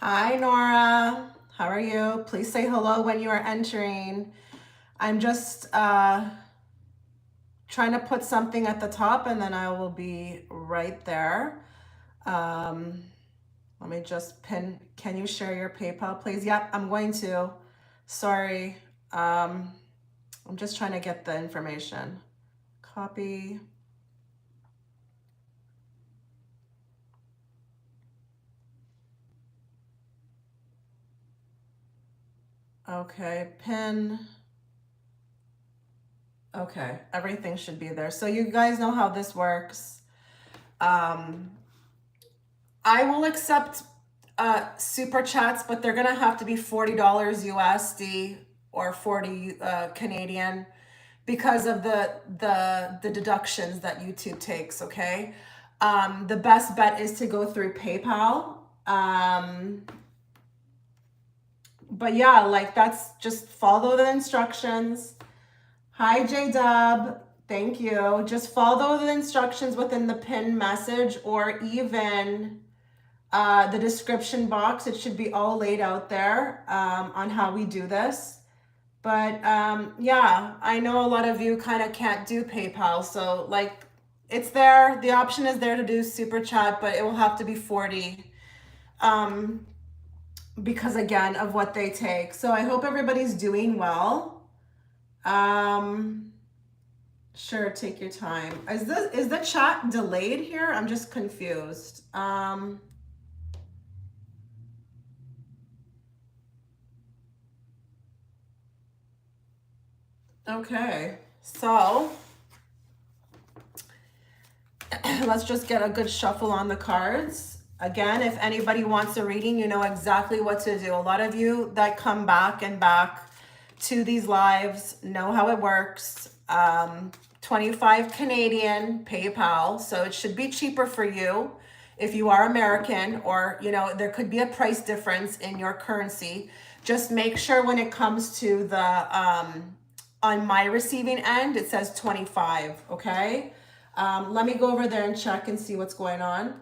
Hi, Nora. How are you? Please say hello when you are entering. I'm just trying to put something at the top and then I will be right there. Um, Let me just pin. Can you share your PayPal, please? Yep, I'm going to. Sorry. Um, I'm just trying to get the information. Copy. Okay, pin. Okay, everything should be there. So you guys know how this works. Um, I will accept super chats, but they're gonna have to be $40 USD or 40 Canadian because of the deductions that YouTube takes. Okay, the best bet is to go through PayPal. But yeah, like that's just follow the instructions. Hi, J Dub. Thank you. Just follow the instructions within the pin message or even the description box. It should be all laid out there on how we do this. But yeah, I know a lot of you kind of can't do PayPal. So like it's there. The option is there to do super chat, but it will have to be 40 because again of what they take. So I hope everybody's doing well. Sure, take your time. Is the chat delayed here? I'm just confused. Okay, so let's just get a good shuffle on the cards. Again, if anybody wants a reading, you know exactly what to do. A lot of you that come back and back to these lives know how it works. 25 Canadian PayPal, so it should be cheaper for you if you are American, or you know there could be a price difference in your currency. Just make sure when it comes to the on my receiving end it says 25. Okay, let me go over there and check and see what's going on.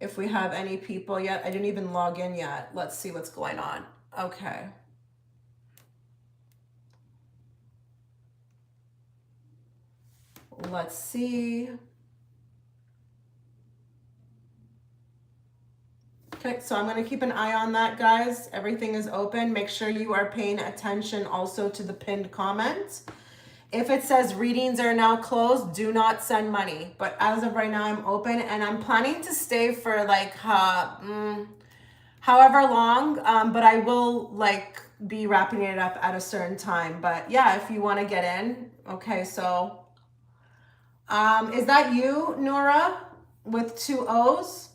If we have any people yet, I didn't even log in yet. Let's see what's going on. Okay. Let's see. Okay, so I'm going to keep an eye on that, guys. Everything is open. Make sure you are paying attention also to the pinned comment. If it says readings are now closed, do not send money. But as of right now, I'm open and I'm planning to stay for like however long. But I will like be wrapping it up at a certain time. But yeah, if you want to get in. Okay, so is that you, Nora, with 2 O's?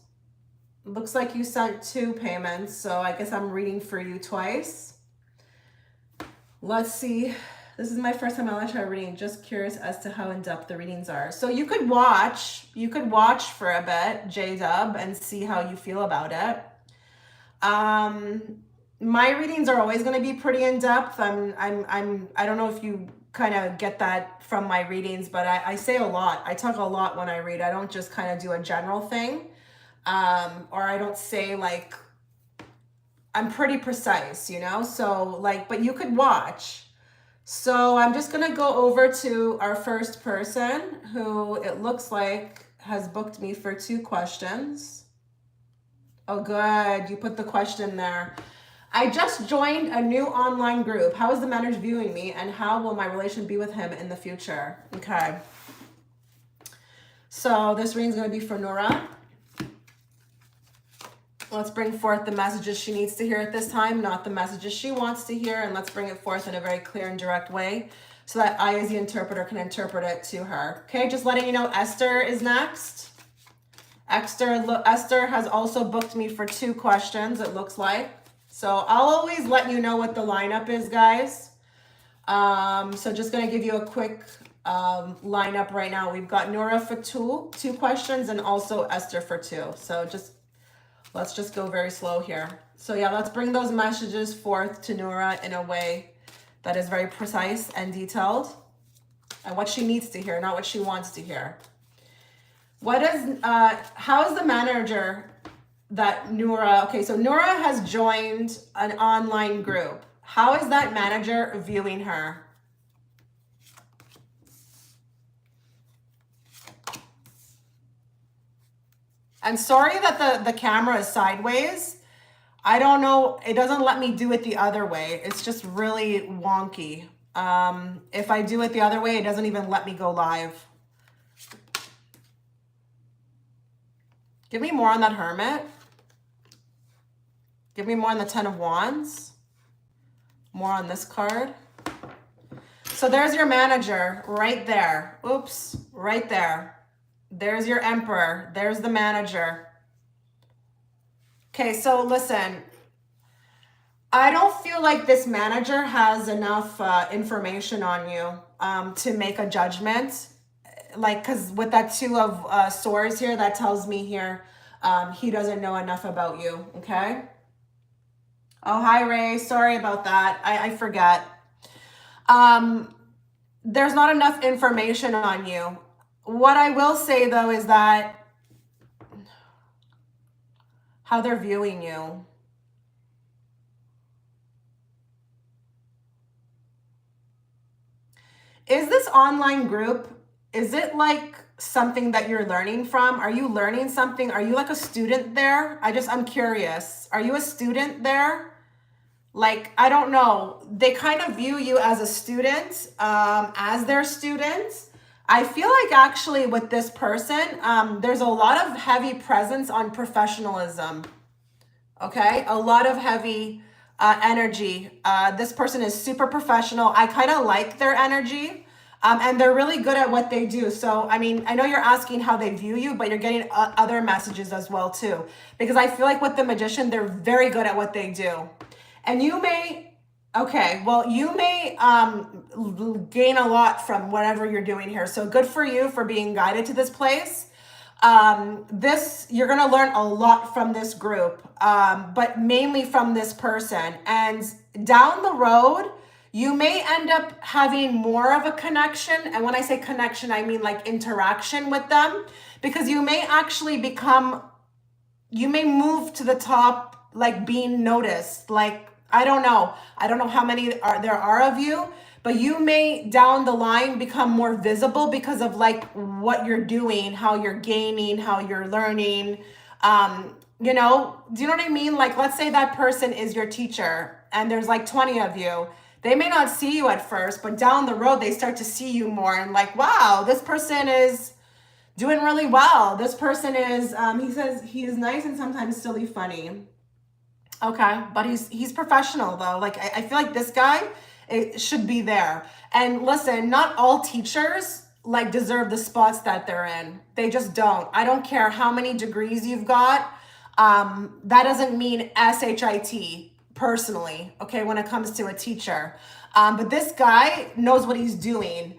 Looks like you sent 2 payments, so I guess I'm reading for you twice. Let's see. This is my first time I try reading. Just curious as to how in-depth the readings are. So you could watch for a bit, J-Dub, and see how you feel about it. My readings are always going to be pretty in-depth. I don't know if you kind of get that from my readings, but I say a lot. I talk a lot when I read. I don't just kind of do a general thing. Or I don't say like, I'm pretty precise, you know? So like, but you could watch. So I'm just going to go over to our first person who it looks like has booked me for 2 questions. Oh, good. You put the question there. I just joined a new online group. How is the manager viewing me and how will my relation be with him in the future? Okay. So this reading is going to be for Nora. Let's bring forth the messages she needs to hear at this time, not the messages she wants to hear, and let's bring it forth in a very clear and direct way so that I, as the interpreter, can interpret it to her. Okay, just letting you know Esther is next. Esther has also booked me for 2 questions, it looks like. So I'll always let you know what the lineup is, guys. So just going to give you a quick lineup right now. We've got Nora for two questions and also Esther for 2. So let's just go very slow here. So yeah, let's bring those messages forth to Nora in a way that is very precise and detailed and what she needs to hear, not what she wants to hear. How is the manager that Nora, okay, so Nora has joined an online group. How is that manager viewing her? And sorry that the camera is sideways. I don't know. It doesn't let me do it the other way. It's just really wonky. If I do it the other way, it doesn't even let me go live. Give me more on that Hermit. Give me more on the Ten of Wands. More on this card. So there's your manager right there. Oops, right there. There's your Emperor. There's the manager. Okay, so listen. I don't feel like this manager has enough information on you to make a judgment. Like, because with that Two of Swords here, that tells me here he doesn't know enough about you, okay? Oh, hi, Ray. Sorry about that. I forget. There's not enough information on you. What I will say, though, is that how they're viewing you. Is this online group, is it like something that you're learning from? Are you learning something? Are you like a student there? I'm curious. Are you a student there? Like, I don't know. They kind of view you as a student, as their student. I feel like actually with this person, there's a lot of heavy presence on professionalism. Okay, a lot of heavy energy. This person is super professional. I kind of like their energy, and they're really good at what they do. So, I mean, I know you're asking how they view you, but you're getting other messages as well too. Because I feel like with the Magician, they're very good at what they do. And you may, okay, well, you may gain a lot from whatever you're doing here. So good for you for being guided to this place. You're going to learn a lot from this group, but mainly from this person. And down the road, you may end up having more of a connection. And when I say connection, I mean like interaction with them, because you may actually you may move to the top, like being noticed. Like, I don't know how many there are of you, but you may down the line become more visible because of like what you're doing, how you're gaining, how you're learning. Do you know what I mean? Like, let's say that person is your teacher and there's like 20 of you. They may not see you at first, but down the road, they start to see you more and like, wow, this person is doing really well. This person is, he says he is nice and sometimes silly funny. Okay, but he's professional though. Like, I feel like this guy, it should be there. And listen, not all teachers like deserve the spots that they're in. They just don't. I don't care how many degrees you've got. That doesn't mean SHIT personally, okay, when it comes to a teacher. But this guy knows what he's doing.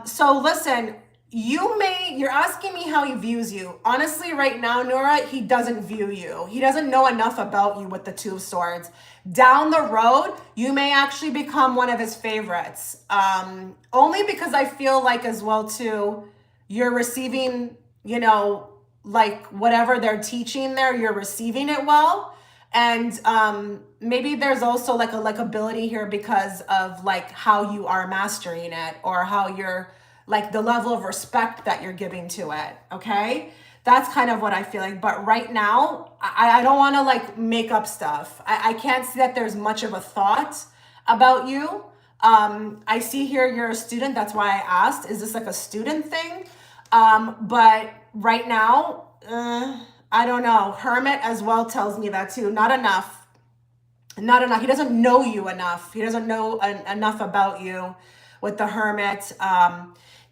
So listen, you're asking me how he views you. Honestly, right now, Nora, he doesn't view you. He doesn't know enough about you with the Two of Swords. Down the road, you may actually become one of his favorites. Only because I feel like as well too, you're receiving, like whatever they're teaching there, you're receiving it well. And maybe there's also like a likability here because of like how you are mastering it, or how you're like the level of respect that you're giving to it. Okay, that's kind of what I feel like. But right now, I don't want to like make up stuff. I can't see that there's much of a thought about you. I see here you're a student. That's why I asked, is this like a student thing? But right now, I don't know. Hermit as well tells me that too. Not enough. Not enough. He doesn't know you enough. He doesn't know enough about you with the Hermit.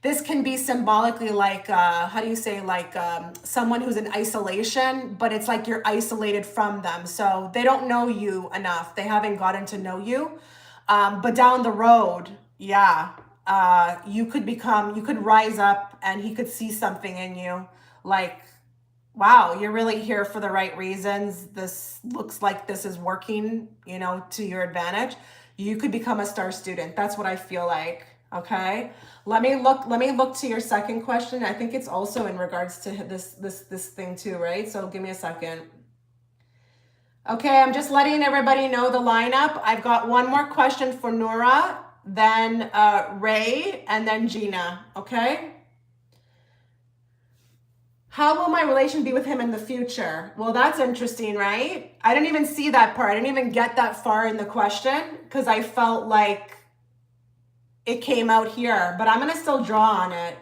This can be symbolically like, how do you say, like someone who's in isolation, but it's like you're isolated from them. So they don't know you enough. They haven't gotten to know you. But down the road, yeah, you could rise up and he could see something in you. Like, wow, you're really here for the right reasons. This looks like this is working, to your advantage. You could become a star student. That's what I feel like. Okay. Let me look to your second question. I think it's also in regards to this thing too, right? So give me a second. Okay, I'm just letting everybody know the lineup. I've got one more question for Nora, then Ray, and then Gina, okay? How will my relation be with him in the future? Well, that's interesting, right? I didn't even see that part. I didn't even get that far in the question because I felt like it came out here, but I'm gonna still draw on it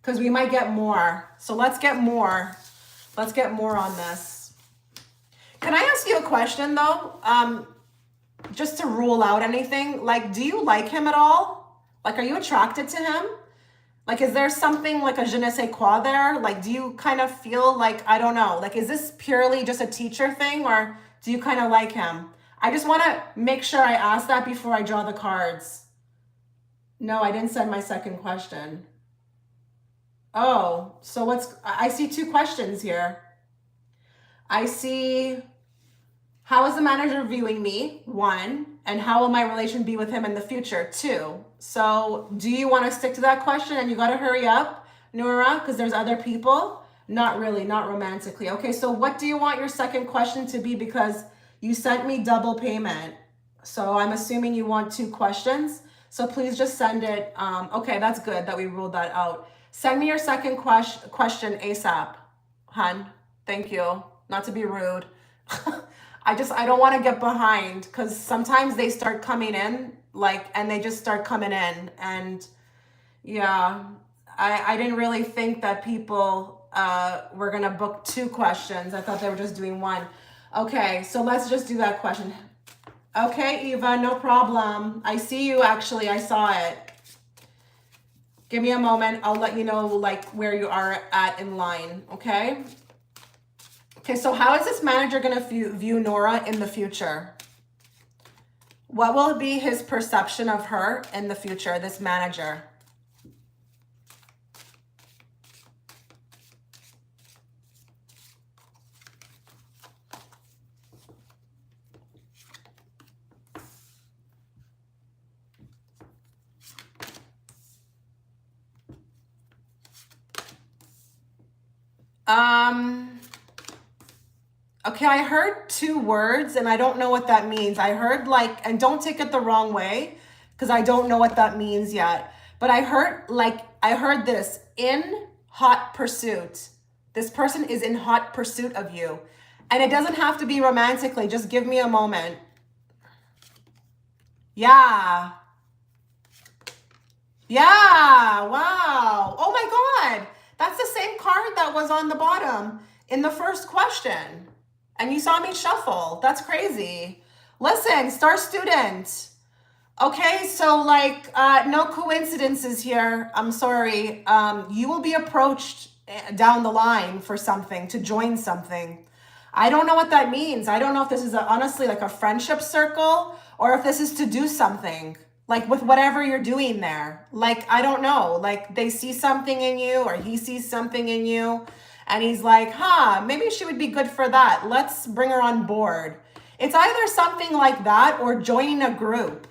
because we might get more. So let's get more. Let's get more on this. Can I ask you a question though? Just to rule out anything, like, do you like him at all? Like, are you attracted to him? Like, is there something like a je ne sais quoi there? Like, do you kind of feel like, I don't know, like, is this purely just a teacher thing or do you kind of like him? I just want to make sure I ask that before I draw the cards. No, I didn't send my second question. Oh, so I see two questions here. I see, how is the manager viewing me? 1. And how will my relation be with him in the future? 2. So do you want to stick to that question? And you got to hurry up, Nora, because there's other people. Not really, not romantically. Okay, so what do you want your second question to be? Because you sent me double payment. So I'm assuming you want 2 questions. So please just send it. Okay, that's good that we ruled that out. Send me your second question ASAP, hun. Thank you. Not to be rude. I don't want to get behind because sometimes they start coming in and they just start coming in. And yeah, I didn't really think that people were going to book 2 questions. I thought they were just doing 1. Okay, so let's just do that question. Okay, Eva, no problem. I see you actually. I saw it. Give me a moment. I'll let you know like where you are at in line, okay? Okay, so how is this manager going to view Nora in the future? What will be his perception of her in the future, this manager? Okay, I heard 2 words and I don't know what that means. I heard and don't take it the wrong way because I don't know what that means yet. But I heard this, in hot pursuit. This person is in hot pursuit of you. And it doesn't have to be romantically. Just give me a moment. Yeah. Yeah, wow. Oh my God. That's the same card that was on the bottom in the first question. And you saw me shuffle. That's crazy. Listen, star student. Okay, so no coincidences here. I'm sorry. You will be approached down the line for something, to join something. I don't know what that means. I don't know if this is honestly like a friendship circle or if this is to do something like with whatever you're doing there. Like, I don't know, like they see something in you or he sees something in you and he's like, maybe she would be good for that. Let's bring her on board. It's either something like that or joining a group.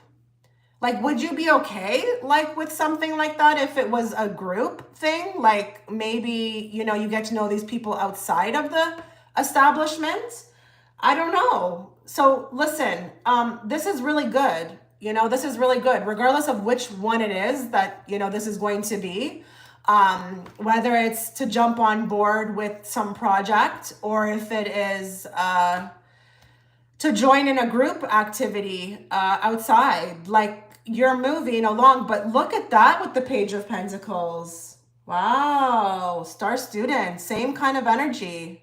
Like, would you be okay, like, with something like that if it was a group thing? Like, maybe, you get to know these people outside of the establishment? I don't know. So, listen, this is really good. This is really good, regardless of which one it is that, this is going to be. Whether it's to jump on board with some project or if it is to join in a group activity outside. Like, you're moving along, but look at that with the Page of Pentacles. Wow, star student, same kind of energy.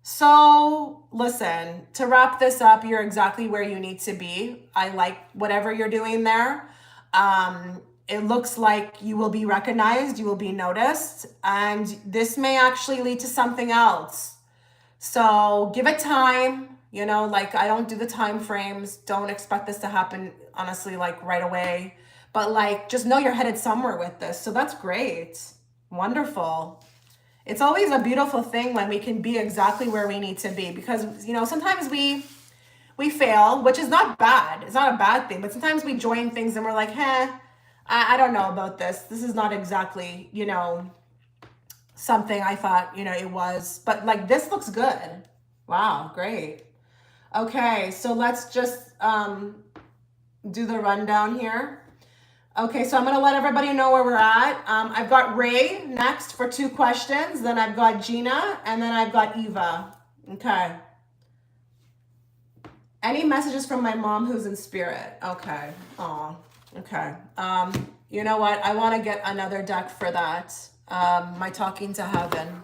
So listen, to wrap this up, you're exactly where you need to be. I like whatever you're doing there. It looks like you will be recognized, you will be noticed, and this may actually lead to something else. So give it time, I don't do the time frames. Don't expect this to happen, honestly, right away. But just know you're headed somewhere with this. So that's great. Wonderful. It's always a beautiful thing when we can be exactly where we need to be because, sometimes we fail, which is not bad. It's not a bad thing, but sometimes we join things and we're like, I don't know about this. This is not exactly, something I thought, it was, but this looks good. Wow, great. Okay, so let's just do the rundown here. Okay, so I'm going to let everybody know where we're at. I've got Ray next for 2 questions. Then I've got Gina, and then I've got Eva. Okay. Any messages from my mom who's in spirit? Okay. Oh, okay. You know what? I want to get another deck for that. My Talking to Heaven.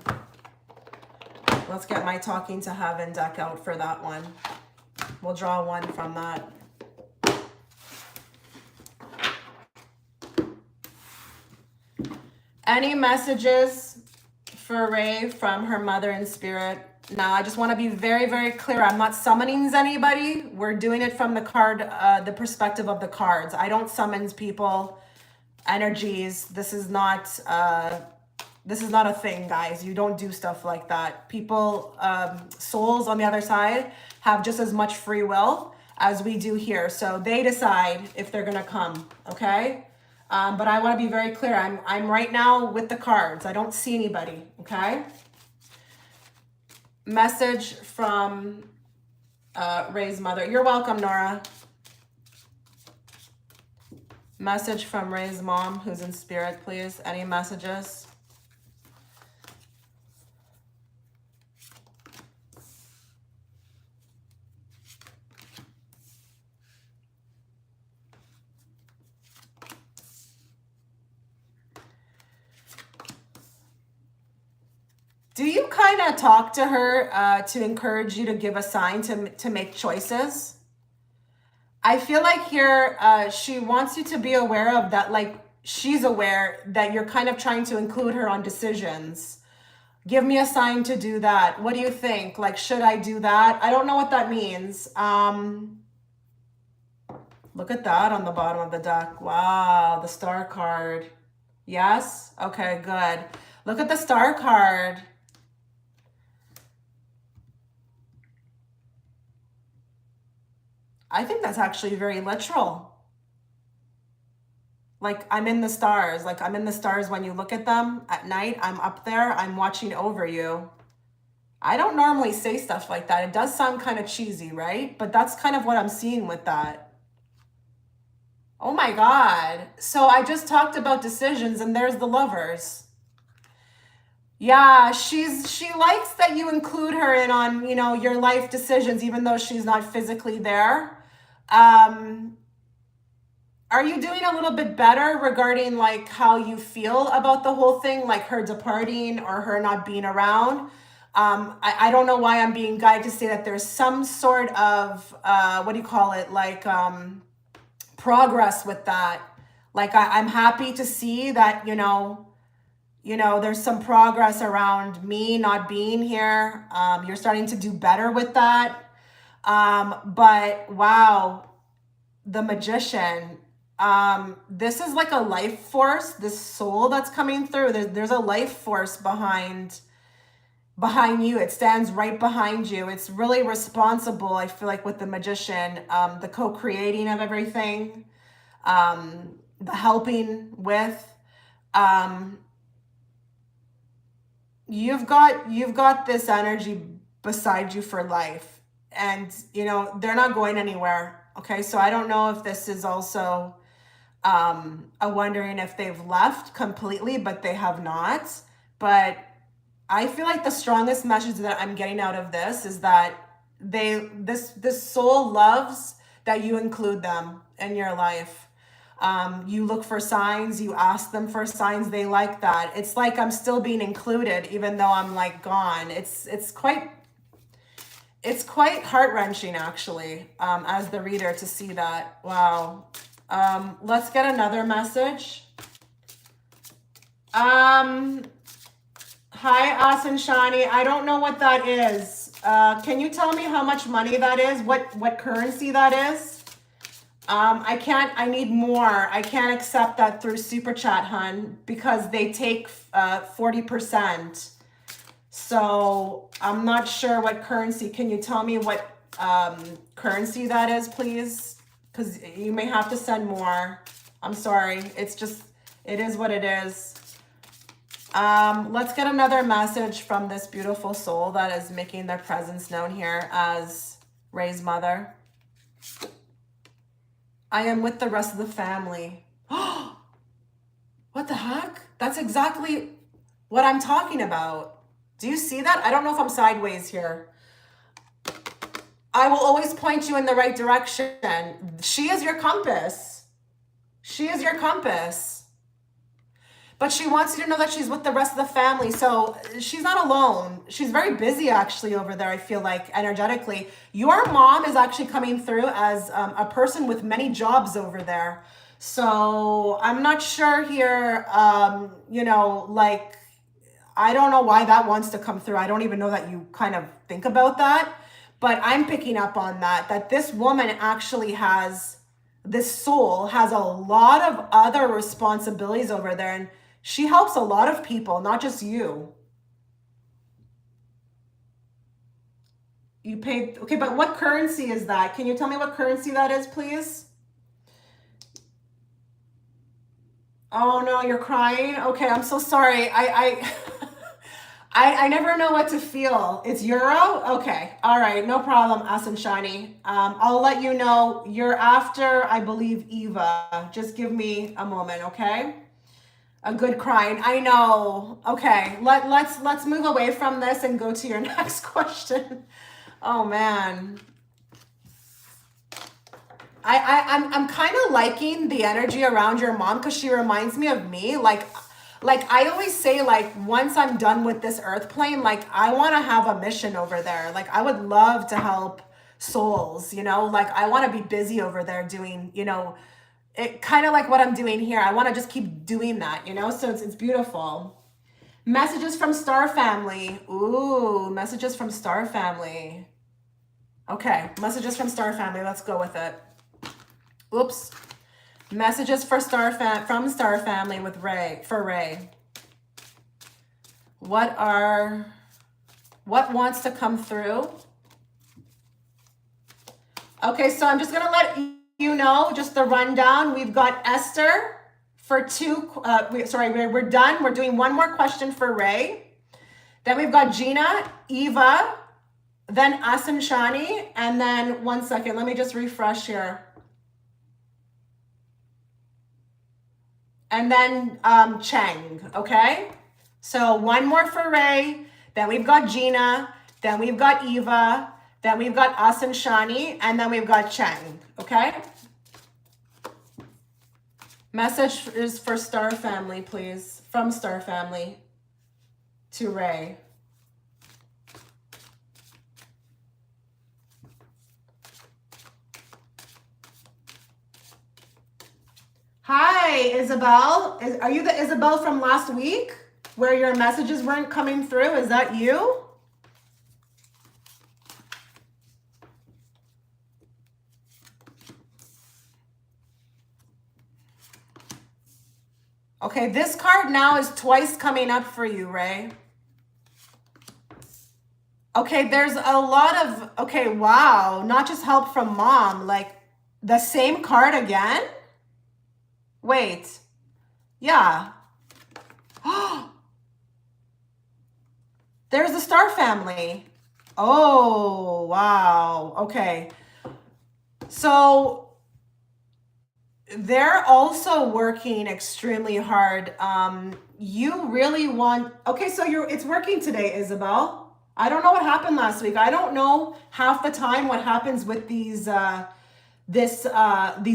Let's get my Talking to Heaven deck out for that one. We'll draw one from that. Any messages for Ray from her mother in spirit? Now, I just want to be very, very clear. I'm not summoning anybody. We're doing it from the card, the perspective of the cards. I don't summon people, energies. This is not a thing, guys. You don't do stuff like that. People, souls on the other side have just as much free will as we do here. So they decide if they're going to come, okay? But I want to be very clear. I'm right now with the cards. I don't see anybody, okay? Message from Ray's mother. You're welcome, Nora. Message from Ray's mom, who's in spirit, please. Any messages? Do you kind of talk to her to encourage you to give a sign to make choices? I feel like here she wants you to be aware of that, like she's aware that you're kind of trying to include her on decisions. Give me a sign to do that. What do you think? Like, should I do that? I don't know what that means. Look at that on the bottom of the deck. Wow, the star card. Yes? Okay, good. Look at the star card. I think that's actually very literal. Like, I'm in the stars. Like, I'm in the stars when you look at them at night. I'm up there. I'm watching over you. I don't normally say stuff like that. It does sound kind of cheesy, right? But that's kind of what I'm seeing with that. Oh my God. So I just talked about decisions and there's the Lovers. Yeah, she likes that you include her in on, you know, your life decisions, even though she's not physically there. Are you doing a little bit better regarding like how you feel about the whole thing, like her departing or her not being around? I don't know why I'm being guided to say that there's some sort of, what do you call it? Like, progress with that. Like I'm happy to see that, you know, there's some progress around me not being here. You're starting to do better with that. But wow, the Magician, this is like a life force, this soul that's coming through. There's a life force behind you. It stands right behind you. It's really responsible, I feel like, with the Magician, the co-creating of everything, the helping with, you've got this energy beside you for life, and you know they're not going anywhere. Okay, so I don't know if this is also a wondering if they've left completely, but they have not. But I feel like the strongest message that I'm getting out of this is that this soul loves that you include them in your life. You look for signs, you ask them for signs, they like that. It's like I'm still being included even though I'm like gone. It's quite heart-wrenching actually, as the reader, to see that. Wow. Let's get another message. Hi, Asen Shani. I don't know what that is. Can you tell me how much money that is? What currency that is? I need more. I can't accept that through Super Chat, hun, because they take 40%. So I'm not sure what currency. Can you tell me what currency that is, please? Because you may have to send more. I'm sorry. It's just, it is what it is. Let's get another message from this beautiful soul that is making their presence known here as Ray's mother. I am with the rest of the family. What the heck? That's exactly what I'm talking about. Do you see that? I don't know if I'm sideways here. I will always point you in the right direction. She is your compass. She is your compass. But she wants you to know that she's with the rest of the family. So she's not alone. She's very busy actually over there, I feel like, energetically. Your mom is actually coming through as a person with many jobs over there. So I'm not sure here, you know, like, I don't know why that wants to come through. I don't even know that you kind of think about that. But I'm picking up on that this woman actually has, this soul has a lot of other responsibilities over there. And she helps a lot of people, not just you. You paid, okay, but what currency is that? Can you tell me what currency that is, please? Oh no, you're crying? Okay, I'm so sorry. I never know what to feel. It's euro? Okay. All right. No problem, Asen Shani. I'll let you know. You're after, I believe, Eva. Just give me a moment, okay? A good crying. I know. Okay. Let's move away from this and go to your next question. Oh man. I'm kind of liking the energy around your mom because she reminds me of me. Like I always say, like, once I'm done with this earth plane, like I want to have a mission over there. Like I would love to help souls, you know, like I want to be busy over there doing, you know, it kind of like what I'm doing here. I want to just keep doing that, you know, so it's beautiful. Messages from Star Family. Ooh, messages from Star Family. Okay, messages from Star Family. Let's go with it. Oops. Messages for from Star Family with Ray, for Ray. What wants to come through? Okay, so I'm just gonna let you know just the rundown. We've got Esther for two. We're done. We're doing one more question for Ray. Then we've got Gina, Eva, then Asen Shani, and then one second. Let me just refresh here. And then Cheng, okay? So one more for Ray, then we've got Gina, then we've got Eva, then we've got Asen Shani, and then we've got Cheng, okay? Message is for Star Family, please, from Star Family to Ray. Hi, Isabelle. Are you the Isabelle from last week where your messages weren't coming through? Is that you? Okay, this card now is twice coming up for you, Ray. Okay, there's a lot of, okay, wow, not just help from mom, like the same card again? Wait, yeah. There's the Star Family. Oh, wow. Okay. So they're also working extremely hard. You really want, okay, so it's working today, Isabelle. I don't know what happened last week. I don't know half the time what happens with these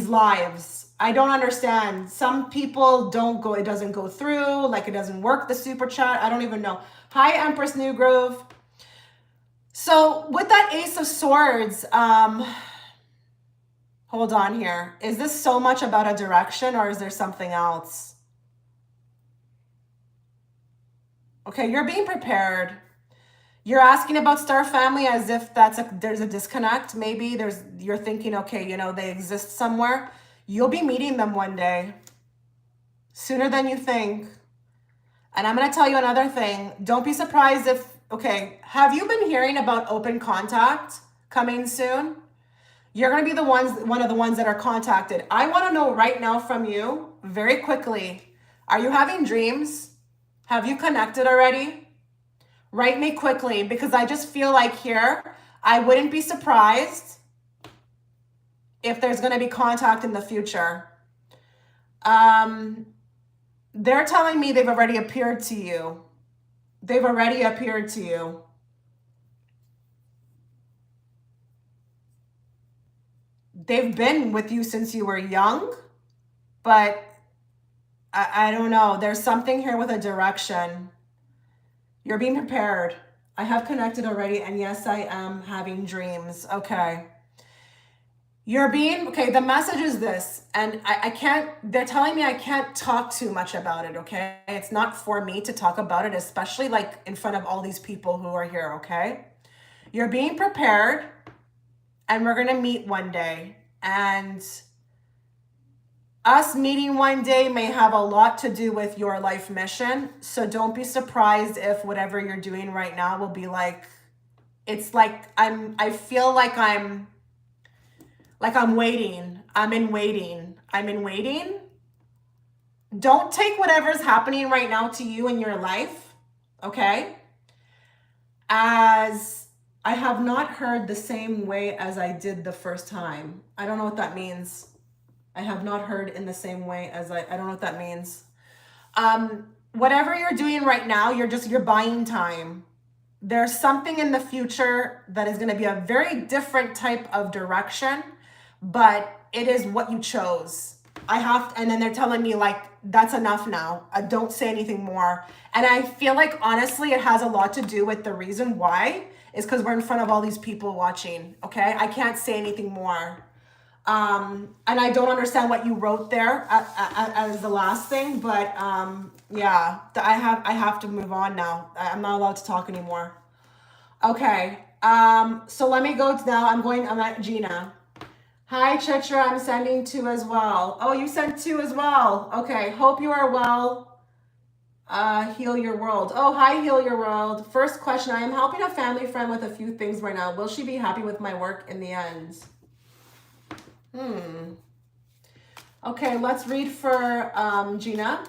lives. I don't understand. Some people don't go, it doesn't go through, like it doesn't work, the super chat. I don't even know. Hi, Empress New Grove. So with that Ace of Swords, hold on here. Is this so much about a direction or is there something else? Okay, you're being prepared. You're asking about Star Family as if there's a disconnect. Maybe you're thinking, okay, you know, they exist somewhere. You'll be meeting them one day, sooner than you think. And I'm going to tell you another thing. Don't be surprised if, okay, have you been hearing about open contact coming soon? You're going to be one of the ones that are contacted. I want to know right now from you, very quickly, are you having dreams? Have you connected already? Write me quickly, because I just feel like here, I wouldn't be surprised if there's going to be contact in the future. They're telling me they've already appeared to you. They've already appeared to you. They've been with you since you were young, but I don't know. There's something here with a direction. You're being prepared. I have connected already, and yes, I am having dreams. Okay. Okay, the message is this, and I can't, they're telling me I can't talk too much about it, okay? It's not for me to talk about it, especially like in front of all these people who are here, okay? You're being prepared, and we're gonna meet one day, and us meeting one day may have a lot to do with your life mission, so don't be surprised if whatever you're doing right now will be like, it's like I feel like I'm waiting. I'm in waiting. Don't take whatever's happening right now to you in your life, okay? As I have not heard the same way as I did the first time. I don't know what that means. I have not heard in the same way as I don't know what that means. Whatever you're doing right now, you're buying time. There's something in the future that is going to be a very different type of direction, but it is what you chose. And then they're telling me like, that's enough now. Don't say anything more. And I feel like, honestly, it has a lot to do with the reason why is because we're in front of all these people watching. Okay. I can't say anything more. And I don't understand what you wrote there as the last thing, but, yeah, I have to move on now. I'm not allowed to talk anymore. Okay. So let me go now. I'm at Gina. Hi, Chitra, I'm sending 2 as well. Oh, you sent 2 as well. Okay, hope you are well. Heal your world. Oh, hi, heal your world. First question, I am helping a family friend with a few things right now. Will she be happy with my work in the end? Okay, let's read for Gina.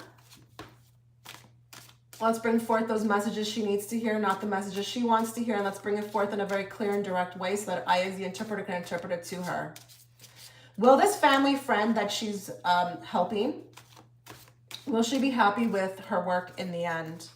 Let's bring forth those messages she needs to hear, not the messages she wants to hear, and let's bring it forth in a very clear and direct way so that I, as the interpreter, can interpret it to her. Will this family friend that she's helping, will she be happy with her work in the end?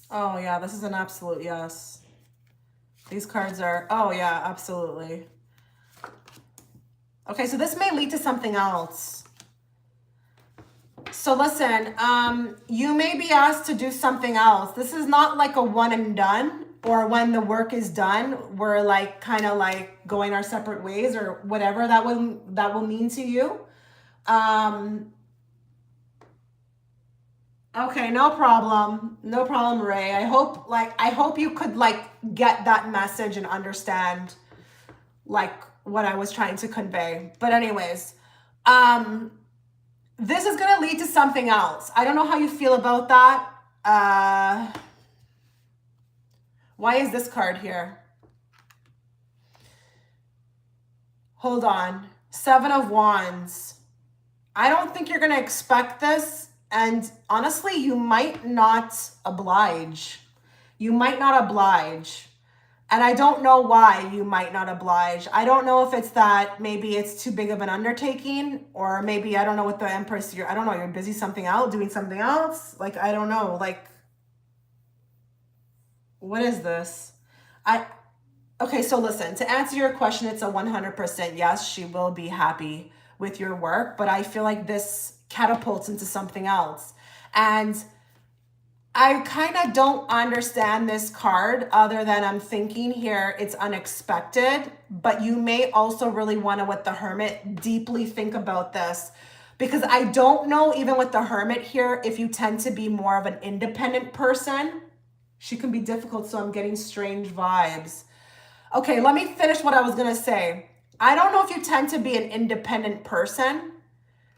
Oh yeah, this is an absolute yes. These cards are, oh yeah, absolutely. Okay, so this may lead to something else. So listen, you may be asked to do something else. This is not like a one and done, or when the work is done, we're like kind of like going our separate ways, or whatever that will mean to you. Okay, no problem. No problem, Ray. I hope you could like get that message and understand like what I was trying to convey. But anyways, this is going to lead to something else. I don't know how you feel about that. Why is this card here? Hold on. 7 of Wands. I don't think you're going to expect this. And honestly, you might not oblige. You might not oblige. And I don't know why you might not oblige. I don't know if it's that maybe it's too big of an undertaking, or maybe I don't know what the Empress, I don't know, you're busy doing something else. Like, I don't know, like, what is this? Okay, so listen, to answer your question, it's a 100% yes, she will be happy with your work, but I feel like this catapults into something else. And I kind of don't understand this card other than I'm thinking here it's unexpected, but you may also really want to, with the Hermit, deeply think about this, because I don't know, even with the Hermit here, if you tend to be more of an independent person. She can be difficult, so I'm getting strange vibes. Okay, let me finish what I was going to say. I don't know if you tend to be an independent person,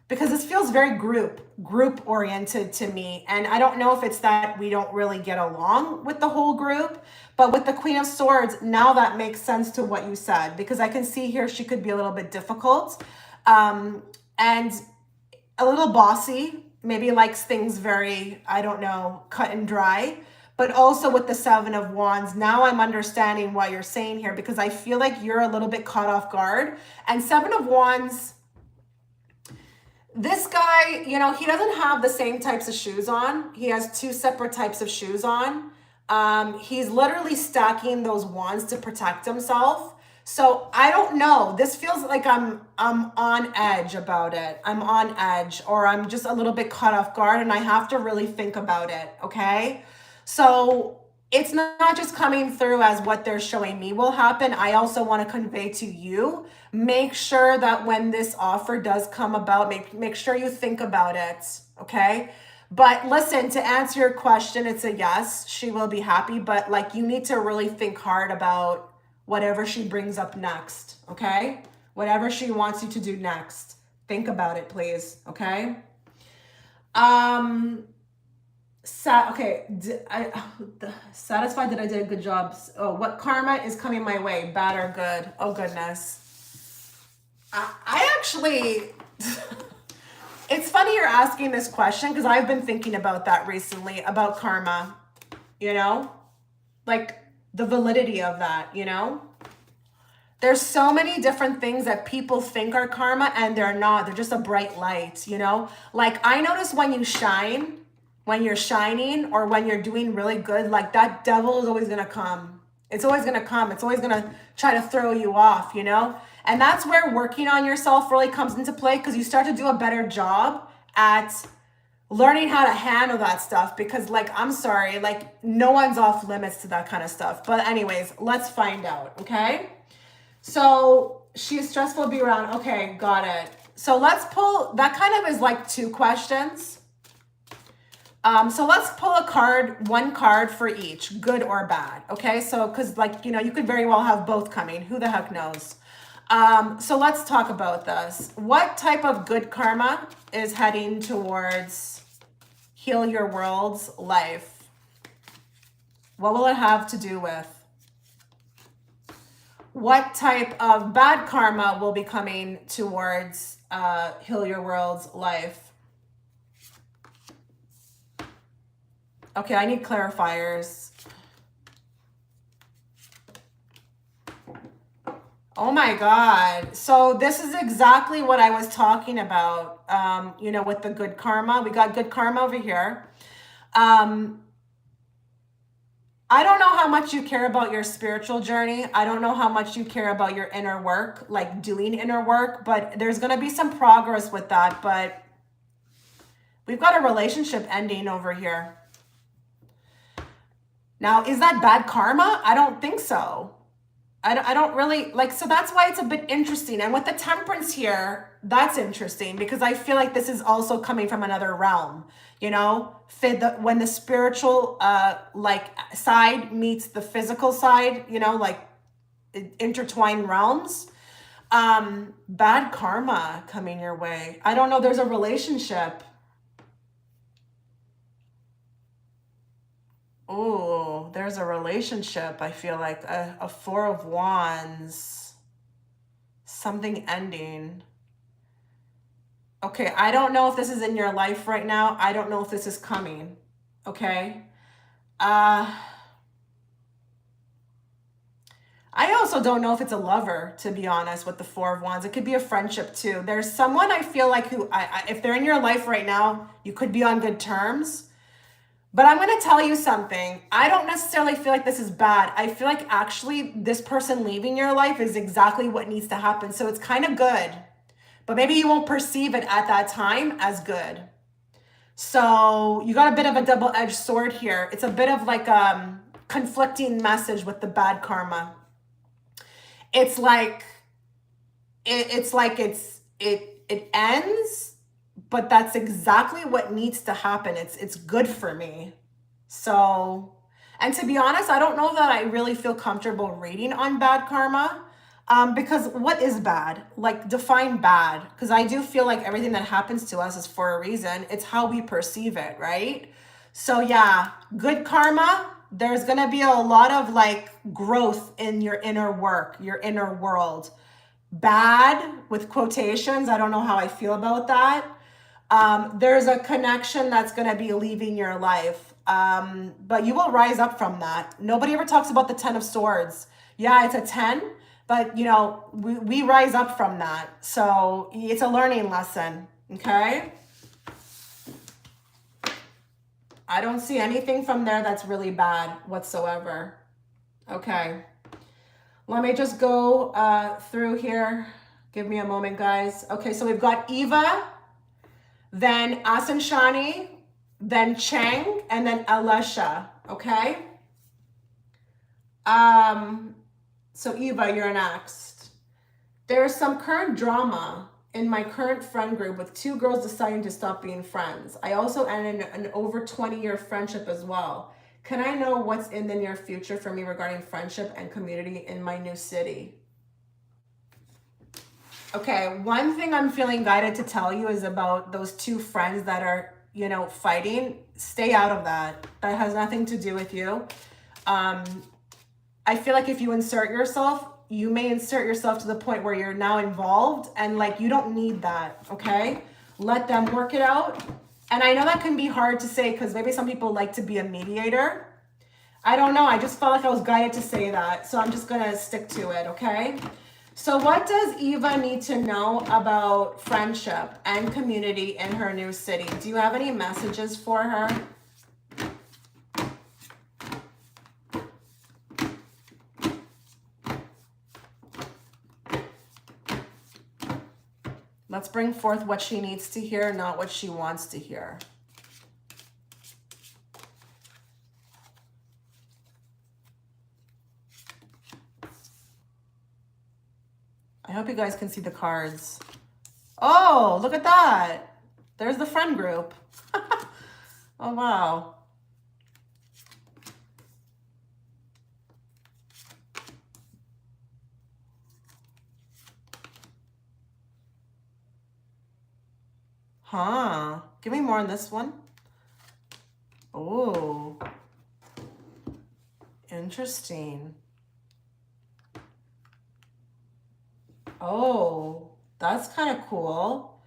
because this feels very group oriented to me. And I don't know if it's that we don't really get along with the whole group, but with the Queen of Swords, now that makes sense to what you said, because I can see here she could be a little bit difficult, and a little bossy, maybe likes things very, I don't know, cut and dry. But also with the Seven of Wands, now I'm understanding what you're saying here, because I feel like you're a little bit caught off guard. And Seven of Wands, this guy, you know, he doesn't have the same types of shoes on. He has two separate types of shoes on. He's literally stacking those wands to protect himself. So I don't know. This feels like I'm on edge about it. I'm on edge, or I'm just a little bit caught off guard, and I have to really think about it, okay? So it's not just coming through as what they're showing me will happen. I also want to convey to you, make sure that when this offer does come about, make sure you think about it, okay? But listen, to answer your question, it's a yes, she will be happy, but like you need to really think hard about whatever she brings up next, okay? Whatever she wants you to do next. Think about it, please, okay? Okay, satisfied that I did a good job. Oh, what karma is coming my way, bad or good? Oh, goodness. I actually, it's funny you're asking this question, because I've been thinking about that recently, about karma, you know? Like the validity of that, you know? There's so many different things that people think are karma, and they're not. They're just a bright light, you know? Like I notice when you shine, when you're shining, or when you're doing really good, like that devil is always going to come. It's always going to come. It's always going to try to throw you off, you know? And that's where working on yourself really comes into play, because you start to do a better job at learning how to handle that stuff, because like, I'm sorry, like no one's off limits to that kind of stuff. But anyways, let's find out, okay? So she's stressful to be around. Okay, got it. So let's pull, that kind of is like two questions. So let's pull a card, one card for each, good or bad. Okay, so because like, you know, you could very well have both coming. Who the heck knows? So let's talk about this. What type of good karma is heading towards Heal Your World's life? What will it have to do with? What type of bad karma will be coming towards Heal Your World's life? Okay, I need clarifiers. Oh my God. So this is exactly what I was talking about, you know, with the good karma. We got good karma over here. I don't know how much you care about your spiritual journey. I don't know how much you care about your inner work, like doing inner work, but there's going to be some progress with that. But we've got a relationship ending over here. Now, is that bad karma? I don't think so. I don't really, like, so that's why it's a bit interesting. And with the Temperance here, that's interesting, because I feel like this is also coming from another realm, you know? When the spiritual, like, side meets the physical side, you know, like, intertwined realms. Bad karma coming your way. I don't know, there's a relationship. Oh, there's a relationship. I feel like a Four of Wands, something ending. Okay, I don't know if this is in your life right now. I don't know if this is coming. Okay. I also don't know if it's a lover, to be honest, with the Four of Wands. It could be a friendship too. There's someone I feel like who, if they're in your life right now, you could be on good terms. But I'm going to tell you something. I don't necessarily feel like this is bad. I feel like actually this person leaving your life is exactly what needs to happen. So it's kind of good. But maybe you won't perceive it at that time as good. So you got a bit of a double-edged sword here. It's a bit of like a conflicting message with the bad karma. It's like it ends, but that's exactly what needs to happen. It's good for me. So, and to be honest, I don't know that I really feel comfortable reading on bad karma. Because what is bad? Like, define bad. Because I do feel like everything that happens to us is for a reason. It's how we perceive it, right? So yeah, good karma. There's gonna be a lot of like growth in your inner work, your inner world. Bad with quotations. I don't know how I feel about that. There's a connection that's gonna be leaving your life. But you will rise up from that. Nobody ever talks about the 10 of Swords. Yeah, it's a 10, but you know, we rise up from that. So it's a learning lesson, okay? I don't see anything from there that's really bad whatsoever. Okay. Let me just go through here. Give me a moment, guys. Okay, so we've got Eva, then Asen Shani, then Cheng, and then Alesia, okay? So Eva, you're next. There's some current drama in my current friend group with two girls deciding to stop being friends. I also ended an over 20-year friendship as well. Can I know what's in the near future for me regarding friendship and community in my new city? Okay, one thing I'm feeling guided to tell you is about those two friends that are, you know, fighting. Stay out of that. That has nothing to do with you. I feel like if you insert yourself, you may insert yourself to the point where you're now involved and like you don't need that, okay? Let them work it out. And I know that can be hard to say because maybe some people like to be a mediator. I don't know. I just felt like I was guided to say that. So I'm just going to stick to it, okay? So what does Eva need to know about friendship and community in her new city? Do you have any messages for her? Let's bring forth what she needs to hear, not what she wants to hear. I hope you guys can see the cards. Oh, look at that. There's the friend group. Oh, wow. Huh. Give me more on this one. Oh. Interesting. Oh, that's kind of cool.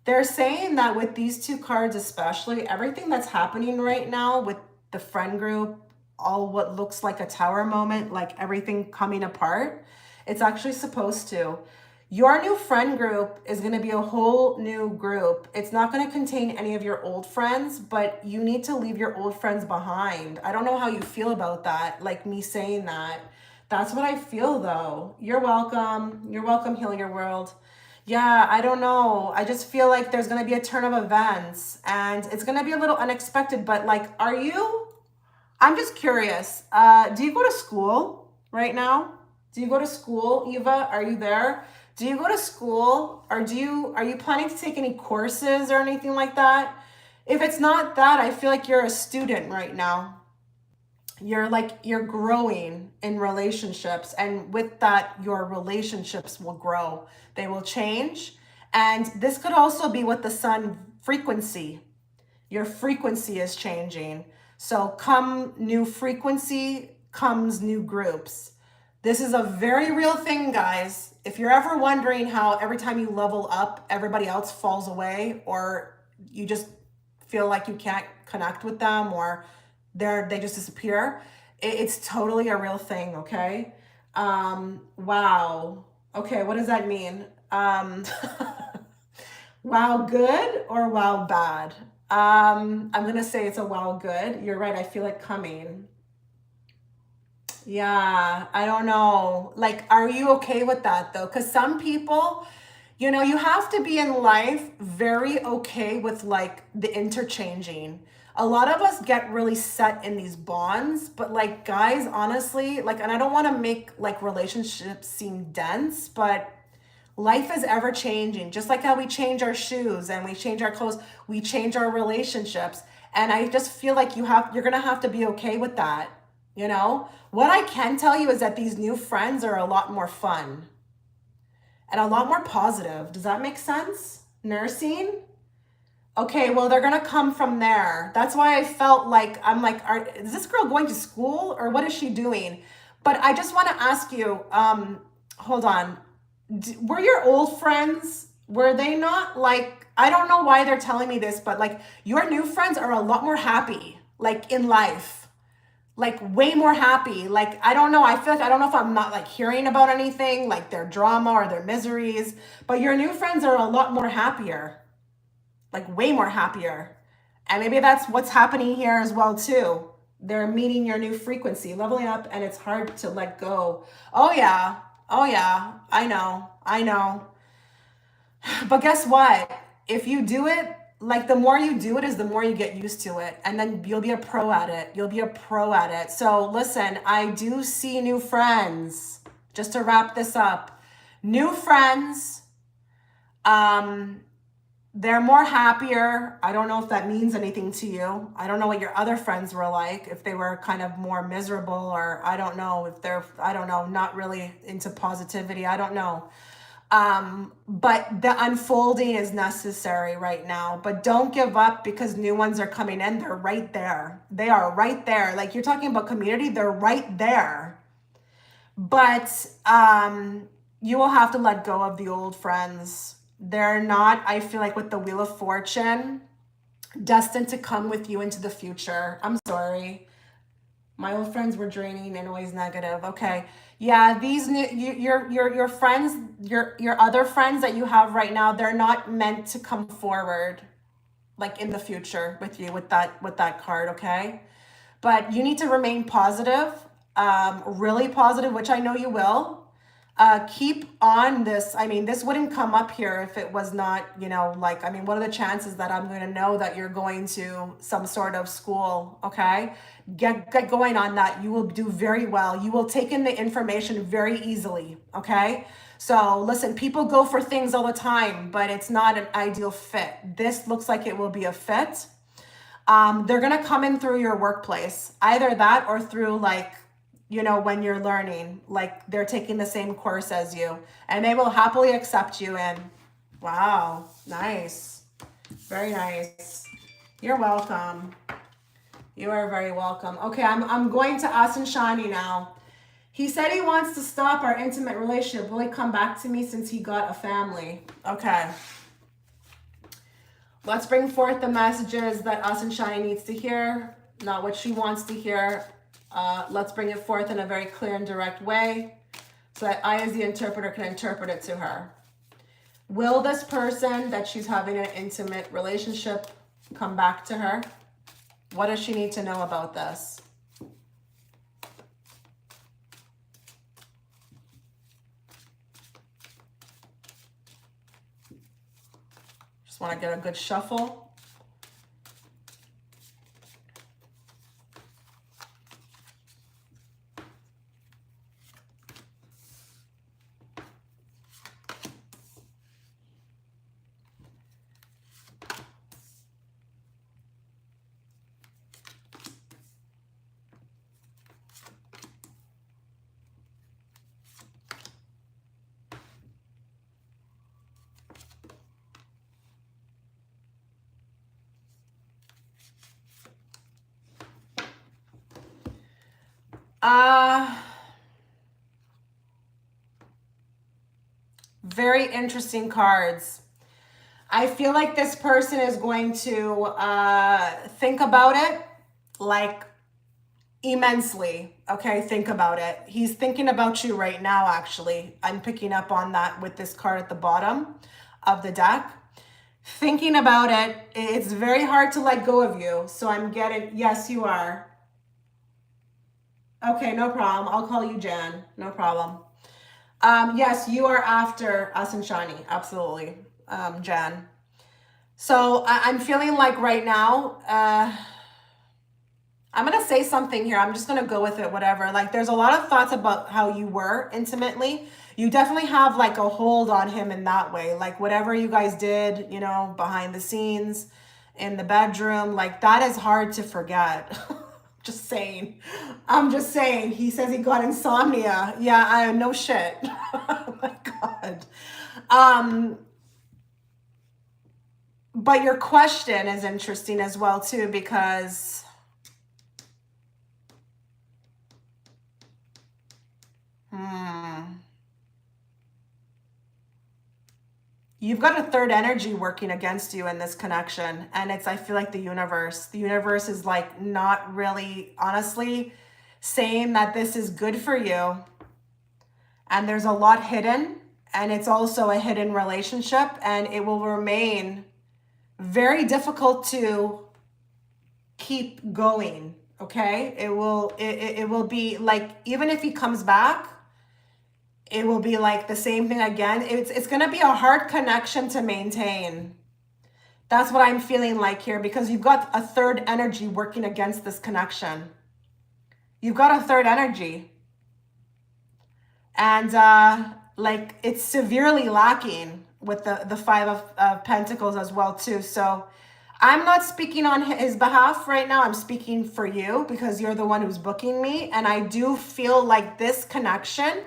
They're saying that with these two cards especially, everything that's happening right now with the friend group, all what looks like a tower moment, like everything coming apart, it's actually supposed to. Your new friend group is going to be a whole new group. It's not going to contain any of your old friends, but you need to leave your old friends behind. I don't know how you feel about that, like me saying that. That's what I feel though. You're welcome. You're welcome, Heal Your World. Yeah, I don't know. I just feel like there's going to be a turn of events and it's going to be a little unexpected, but like, I'm just curious. Do you go to school right now? Do you go to school, Eva? Are you there? Do you go to school or are you planning to take any courses or anything like that? If it's not that, I feel like you're a student right now. You're growing in relationships, and with that, your relationships will grow. They will change. And this could also be with the sun frequency. Your frequency is changing. So come new frequency, comes new groups. This is a very real thing, guys. If you're ever wondering how every time you level up, everybody else falls away, or you just feel like you can't connect with them, or they just disappear, it's totally a real thing, okay? Wow. Okay, what does that mean? Wow good or wow bad? I'm gonna say it's a wow good. You're right, I feel it coming. Yeah, I don't know. Like, are you okay with that though? Because some people, you know, you have to be in life very okay with like the interchanging. A lot of us get really set in these bonds, but like guys, honestly, like, and I don't want to make like relationships seem dense, but life is ever changing. Just like how we change our shoes and we change our clothes, we change our relationships. And I just feel like you're gonna have to be okay with that. You know, what I can tell you is that these new friends are a lot more fun. and a lot more positive. Does that make sense? Nursing? Okay, well, they're gonna come from there. That's why I felt like, I'm like, is this girl going to school or what is she doing? But I just want to ask you, hold on. Were your old friends, were they not like, I don't know why they're telling me this, but like your new friends are a lot more happy, like in life, like way more happy. Like, I don't know. I feel like, I don't know if I'm not like hearing about anything, like their drama or their miseries, but your new friends are a lot more happier, like way more happier. And maybe that's what's happening here as well too. They're meeting your new frequency, leveling up, and it's hard to let go. Oh yeah. Oh yeah. I know. I know. But guess what? If you do it, like the more you do it is the more you get used to it. And then you'll be a pro at it. You'll be a pro at it. So listen, I do see new friends. Just to wrap this up. New friends. They're more happier. I don't know if that means anything to you. I don't know what your other friends were like, if they were kind of more miserable, or I don't know if they're, I don't know, not really into positivity. I don't know. But the unfolding is necessary right now. But don't give up because new ones are coming in. They're right there. They are right there. Like you're talking about community, they're right there. But you will have to let go of the old friends. They're not, I feel like with the Wheel of Fortune, destined to come with you into the future. I'm sorry. My old friends were draining and always negative. Okay. Yeah, these new your friends, your other friends that you have right now, they're not meant to come forward like in the future with you with that card, okay? But you need to remain positive, really positive, which I know you will. Keep on this. I mean, this wouldn't come up here if it was not, you know, like, I mean, what are the chances that I'm going to know that you're going to some sort of school? Okay. Get going on that. You will do very well. You will take in the information very easily. Okay. So listen, people go for things all the time, but it's not an ideal fit. This looks like it will be a fit. They're going to come in through your workplace, either that or through like, you know, when you're learning, like they're taking the same course as you and they will happily accept you in. Wow. Nice. Very nice. You're welcome. You are very welcome. Okay. I'm going to Asen Shani now. He said he wants to stop our intimate relationship. Will he come back to me since he got a family? Okay. Let's bring forth the messages that Asen Shani needs to hear, not what she wants to hear. Let's bring it forth in a very clear and direct way so that I, as the interpreter, can interpret it to her. Will this person that she's having an intimate relationship come back to her? What does she need to know about this? Just want to get a good shuffle. Very interesting cards. I feel like this person is going to think about it like immensely. Okay, think about it. He's thinking about you right now, actually. I'm picking up on that with this card at the bottom of the deck. Thinking about it, it's very hard to let go of you. So I'm getting, yes, you are. Okay, no problem. I'll call you Jan. No problem. Yes, you are after Asen Shani. Absolutely, Jan. So I'm feeling like right now, I'm going to say something here. I'm just going to go with it, whatever. Like there's a lot of thoughts about how you were intimately. You definitely have like a hold on him in that way. Like whatever you guys did, you know, behind the scenes, in the bedroom, like that is hard to forget. Just saying. I'm just saying. He says he got insomnia. Yeah, I no shit. Oh my God. But your question is interesting as well too, because you've got a third energy working against you in this connection. And I feel like the universe is like not really honestly saying that this is good for you. And there's a lot hidden, and it's also a hidden relationship, and it will remain very difficult to keep going. Okay. It will be like, even if he comes back, it will be like the same thing again. It's going to be a hard connection to maintain. That's what I'm feeling like here, because you've got a third energy working against this connection. You've got a third energy. And like it's severely lacking with the Five of Pentacles as well too. So I'm not speaking on his behalf right now. I'm speaking for you because you're the one who's booking me. And I do feel like this connection,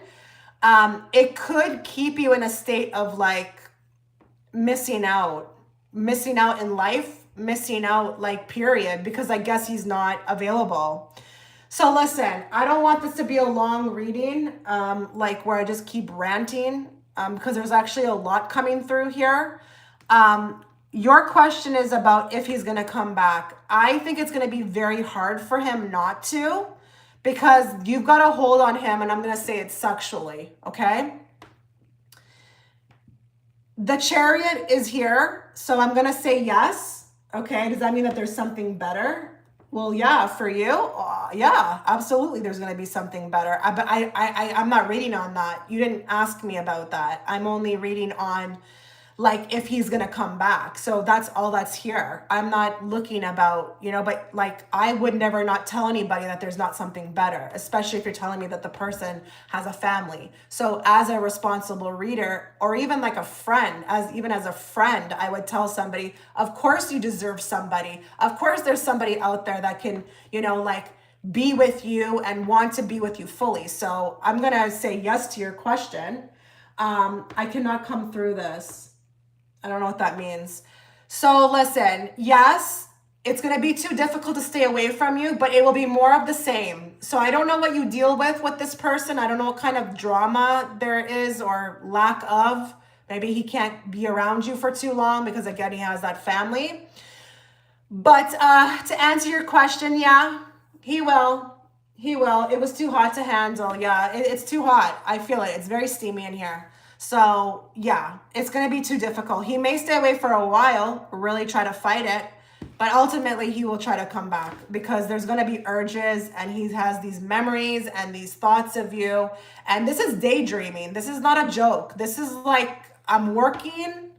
it could keep you in a state of like missing out in life, missing out like period, because I guess he's not available. So listen, I don't want this to be a long reading, like where I just keep ranting, because there's actually a lot coming through here. Your question is about if he's going to come back. I think it's going to be very hard for him not to, because you've got a hold on him, and I'm going to say it sexually, okay? The Chariot is here, so I'm going to say yes, okay? Does that mean that there's something better? Well, yeah, for you, yeah, absolutely. There's going to be something better. But I'm not reading on that. You didn't ask me about that. I'm only reading on like if he's going to come back. So that's all that's here. I'm not looking about, you know, but like I would never not tell anybody that there's not something better, especially if you're telling me that the person has a family. So as a responsible reader, or even like a friend, even as a friend, I would tell somebody, of course you deserve somebody. Of course there's somebody out there that can, you know, like be with you and want to be with you fully. So I'm going to say yes to your question. I cannot come through this. I don't know what that means. So listen, yes, it's going to be too difficult to stay away from you, but it will be more of the same. So I don't know what you deal with this person. I don't know what kind of drama there is or lack of. Maybe he can't be around you for too long because, again, he has that family. But to answer your question, yeah, he will. He will. It was too hot to handle. Yeah, it's too hot. I feel it. It's very steamy in here. So yeah, it's going to be too difficult. He may stay away for a while, really try to fight it, but ultimately he will try to come back because there's going to be urges, and he has these memories and these thoughts of you. And this is daydreaming. This is not a joke. This is like I'm working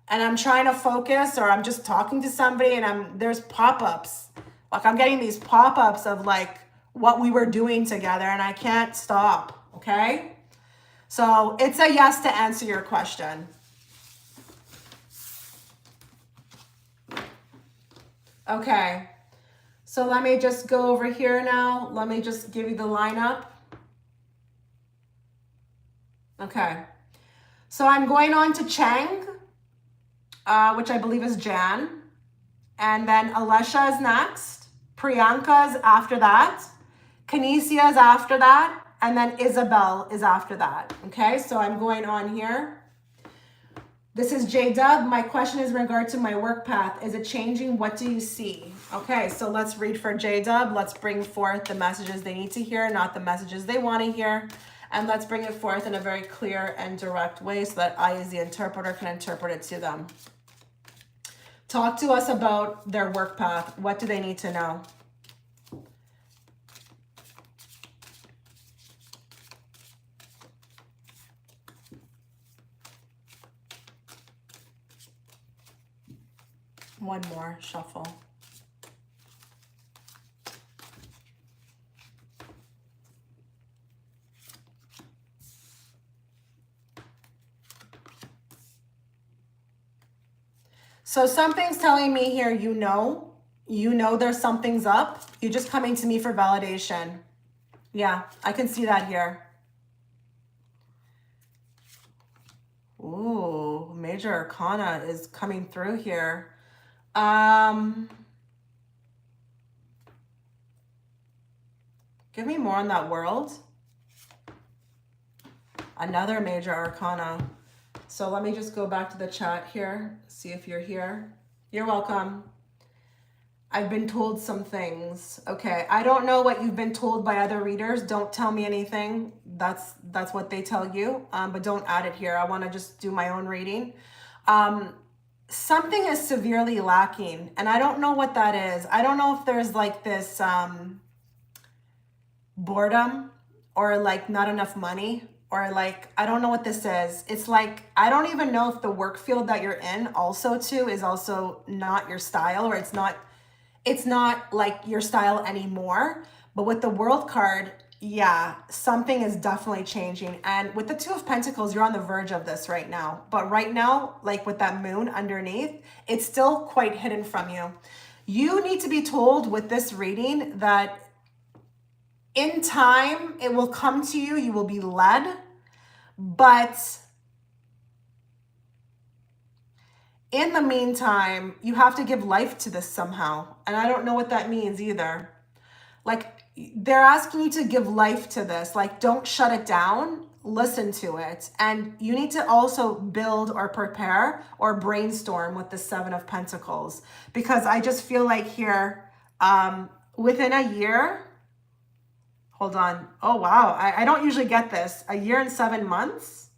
and I'm trying to focus, or I'm just talking to somebody and there's pop-ups. Like I'm getting these pop-ups of like what we were doing together, and I can't stop. Okay. So it's a yes to answer your question. Okay. So let me just go over here now. Let me just give you the lineup. Okay. So I'm going on to Chang, which I believe is Jan. And then Alesia is next. Priyanka is after that. Kesia is after that. And then Isabelle is after that. Okay, so I'm going on here. This is J-Dub. My question is in regard to my work path. Is it changing? What do you see? Okay, so let's read for J-Dub. Let's bring forth the messages they need to hear, not the messages they want to hear. And let's bring it forth in a very clear and direct way so that I, as the interpreter, can interpret it to them. Talk to us about their work path. What do they need to know? One more shuffle. So something's telling me here, you know there's something's up. You're just coming to me for validation. Yeah, I can see that here. Ooh, major arcana is coming through here. Give me more on that world. Another major arcana. So let me just go back to the chat here, see if you're here. You're welcome. I've been told some things. Okay, I don't know what you've been told by other readers. Don't tell me anything. That's what they tell you, but don't add it here. I want to just do my own reading. Something is severely lacking, and I don't know what that is. I don't know if there's like this boredom or like not enough money or like, I don't know what this is. It's like, I don't even know if the work field that you're in also too is also not your style, or it's not like your style anymore. But with the World card, yeah, something is definitely changing. And with the Two of Pentacles, you're on the verge of this right now. But right now, like with that moon underneath, it's still quite hidden from you. You need to be told with this reading that in time, it will come to you. You will be led. But in the meantime, you have to give life to this somehow. And I don't know what that means either. Like, they're asking you to give life to this. Like, don't shut it down. Listen to it. And you need to also build or prepare or brainstorm with the Seven of Pentacles. Because I just feel like here, within a year, hold on. Oh, wow. I don't usually get this. A year and 7 months?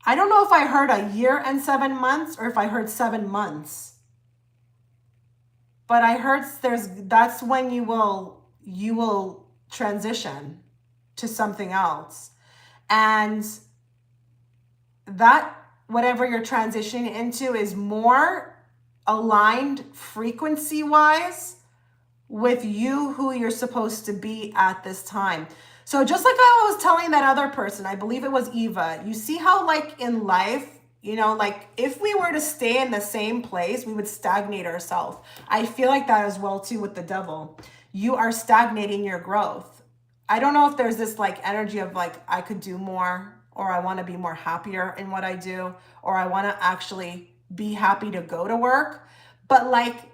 I don't know if I heard a year and 7 months or if I heard 7 months. But I heard that's when you will transition to something else. And that whatever you're transitioning into is more aligned frequency-wise with you, who you're supposed to be at this time. So just like I was telling that other person, I believe it was Eva, you see how like in life, you know, like if we were to stay in the same place, we would stagnate ourselves. I feel like that as well too with the devil. You are stagnating your growth. I don't know if there's this like energy of like, I could do more, or I want to be more happier in what I do, or I want to actually be happy to go to work. But like,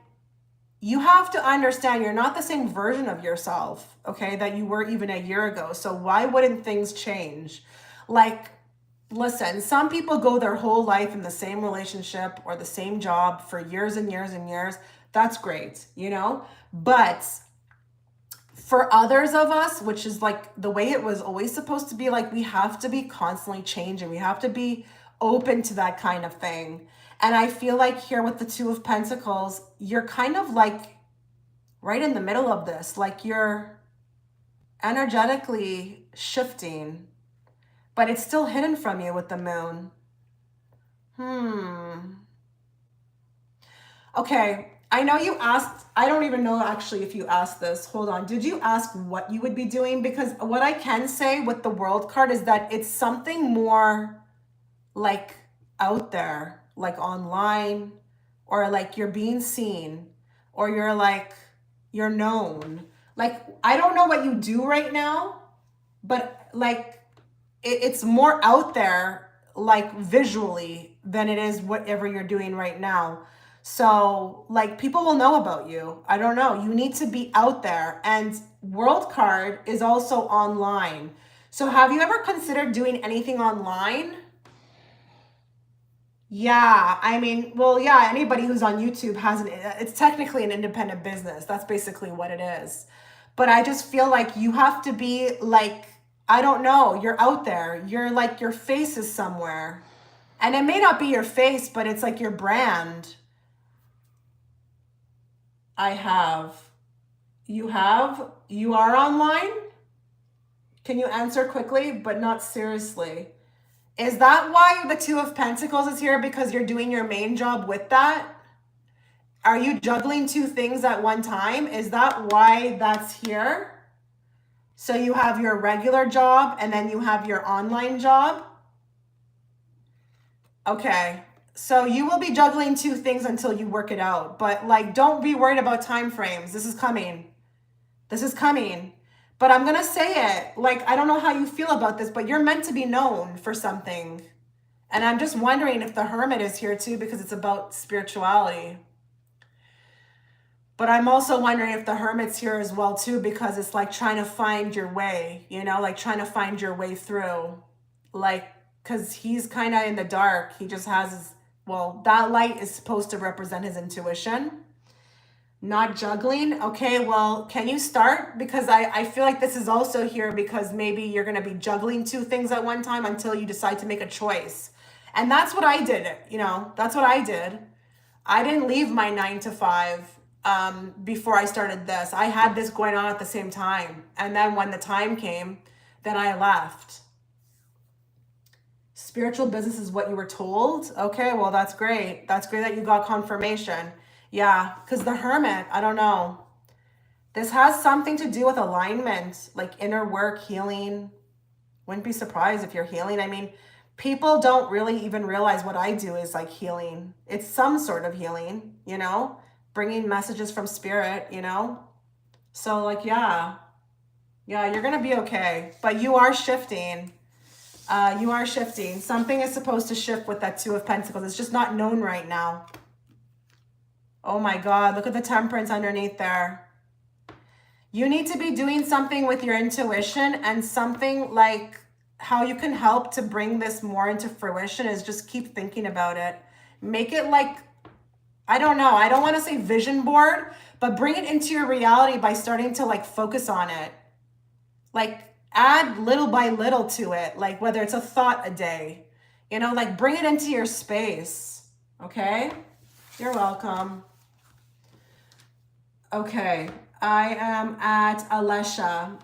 you have to understand you're not the same version of yourself, okay, that you were even a year ago. So why wouldn't things change? Like, listen, some people go their whole life in the same relationship or the same job for years and years and years. That's great, you know? But for others of us, which is like the way it was always supposed to be, like we have to be constantly changing. We have to be open to that kind of thing. And I feel like here with the Two of Pentacles, you're kind of like right in the middle of this. Like you're energetically shifting, but it's still hidden from you with the moon. Okay, I know you asked, I don't even know actually if you asked this. Hold on, did you ask what you would be doing? Because what I can say with the World card is that it's something more like out there, like online, or like you're being seen, or you're known. Like, I don't know what you do right now, but like it's more out there, like visually, than it is whatever you're doing right now. So like people will know about you. I don't know. You need to be out there. And World card is also online. So have you ever considered doing anything online? Yeah, I mean, well, yeah, anybody who's on YouTube it's technically an independent business. That's basically what it is. But I just feel like you have to be like, I don't know, you're out there. You're like, your face is somewhere. And it may not be your face, but it's like your brand. You are online? Can you answer quickly, but not seriously? Is that why the Two of Pentacles is here? Because you're doing your main job with that? Are you juggling two things at one time? Is that why that's here? So you have your regular job and then you have your online job? Okay. So you will be juggling two things until you work it out. But like, don't be worried about time frames. This is coming. This is coming. But I'm going to say it. Like, I don't know how you feel about this, but you're meant to be known for something. And I'm just wondering if the Hermit is here too, because it's about spirituality. But I'm also wondering if the Hermit's here as well too, because it's like trying to find your way, you know, like trying to find your way through. Like, because he's kind of in the dark. He just has his, well, that light is supposed to represent his intuition. Not juggling. Okay, well, can you start? Because I feel like this is also here because maybe you're going to be juggling two things at one time until you decide to make a choice. And that's what I did, you know, that's what I did. I didn't leave my 9 to 5 before I started this. I had this going on at the same time. And then when the time came, then I left. Spiritual business is what you were told. Okay, well, that's great. That's great that you got confirmation. Yeah, because the Hermit, I don't know. This has something to do with alignment, like inner work, healing. Wouldn't be surprised if you're healing. I mean, people don't really even realize what I do is like healing. It's some sort of healing, you know, bringing messages from spirit, you know. So like, yeah, you're going to be okay. But you are shifting. You are shifting. Something is supposed to shift with that 2 of Pentacles. It's just not known right now. Oh my God, look at the Temperance underneath there. You need to be doing something with your intuition, and something like how you can help to bring this more into fruition is just keep thinking about it. Make it like, I don't know, I don't want to say vision board, but bring it into your reality by starting to like focus on it. Like add little by little to it, like whether it's a thought a day, you know, like bring it into your space. Okay? You're welcome. Okay, I am at Alesia.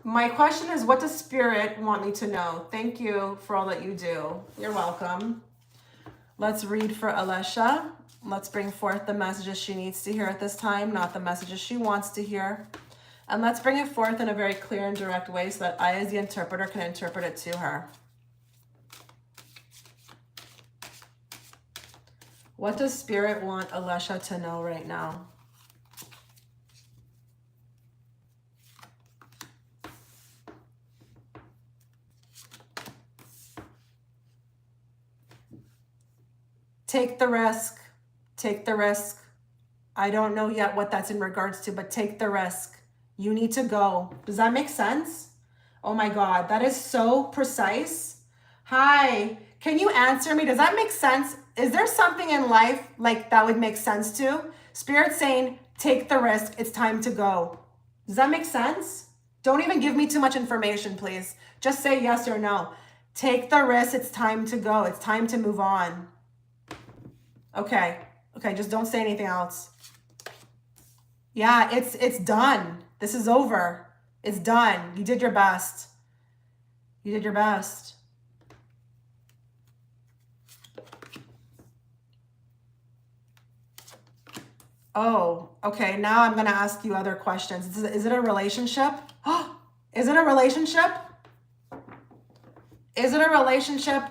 My question is, what does Spirit want me to know? Thank you for all that you do. You're welcome. Let's read for Alesia. Let's bring forth the messages she needs to hear at this time, not the messages she wants to hear. And let's bring it forth in a very clear and direct way so that I, as the interpreter, can interpret it to her. What does Spirit want Alesia to know right now? Take the risk. Take the risk. I don't know yet what that's in regards to, but take the risk. You need to go. Does that make sense? Oh my God, that is so precise. Hi, can you answer me? Does that make sense? Is there something in life like that would make sense to? Spirit saying, take the risk. It's time to go. Does that make sense? Don't even give me too much information, please. Just say yes or no. Take the risk. It's time to go. It's time to move on. Okay. Okay, just don't say anything else. Yeah, it's done. This is over. It's done. You did your best. You did your best. Oh, okay. Now I'm going to ask you other questions. Is it a relationship? Is it a relationship? Is it a relationship?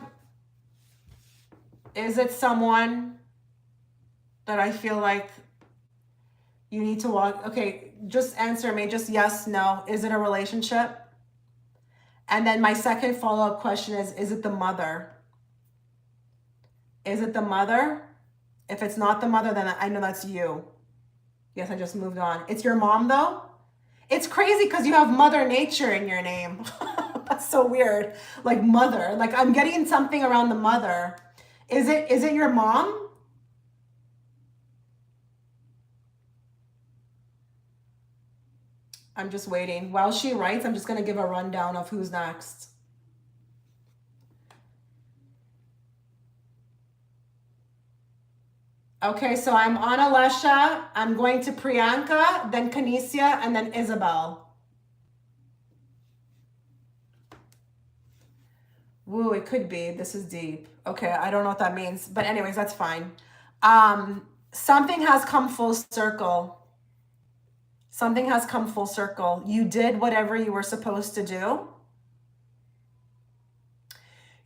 Is it someone that I feel like you need to walk? Okay, just answer me. Just yes, no. Is it a relationship? And then my second follow-up question is it the mother? Is it the mother? If it's not the mother, then I know that's you. Yes, I just moved on. It's your mom, though? It's crazy because you have Mother Nature in your name. That's so weird. Like mother. Like I'm getting something around the mother. Is it your mom? I'm just waiting. While she writes, I'm just going to give a rundown of who's next. Okay, so I'm on Alesia. I'm going to Priyanka, then Kesia, and then Isabelle. Woo, it could be. This is deep. Okay, I don't know what that means. But anyways, that's fine. Something has come full circle. Something has come full circle. You did whatever you were supposed to do.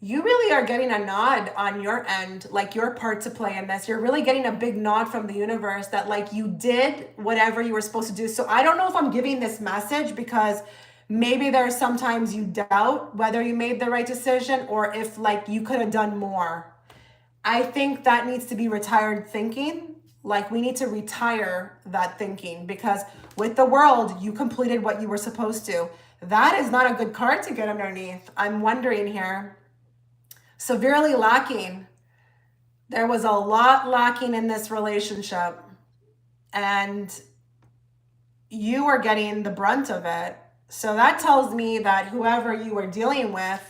You really are getting a nod on your end, like your part to play in this. You're really getting a big nod from the universe that like you did whatever you were supposed to do. So I don't know if I'm giving this message because Maybe there's sometimes you doubt whether you made the right decision or if like you could have done more. I think that needs to be retired thinking. Like we need to retire that thinking because with the world, you completed what you were supposed to. That is not a good card to get underneath. I'm wondering here. Severely lacking. There was a lot lacking in this relationship and you are getting the brunt of it. So that tells me that whoever you were dealing with,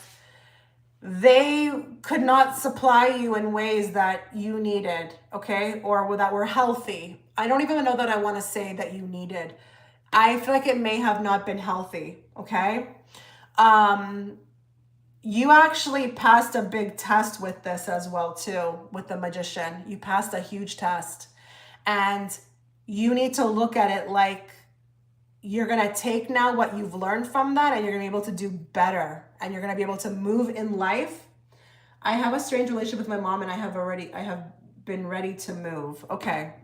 they could not supply you in ways that you needed, okay? Or that were healthy. I don't even know that I want to say that you needed. I feel like it may have not been healthy, okay? You actually passed a big test with this as well too, with the magician. You passed a huge test. And you need to look at it like you're going to take now what you've learned from that and you're going to be able to do better and you're going to be able to move in life. I have a strange relationship with my mom and I have been ready to move. Okay.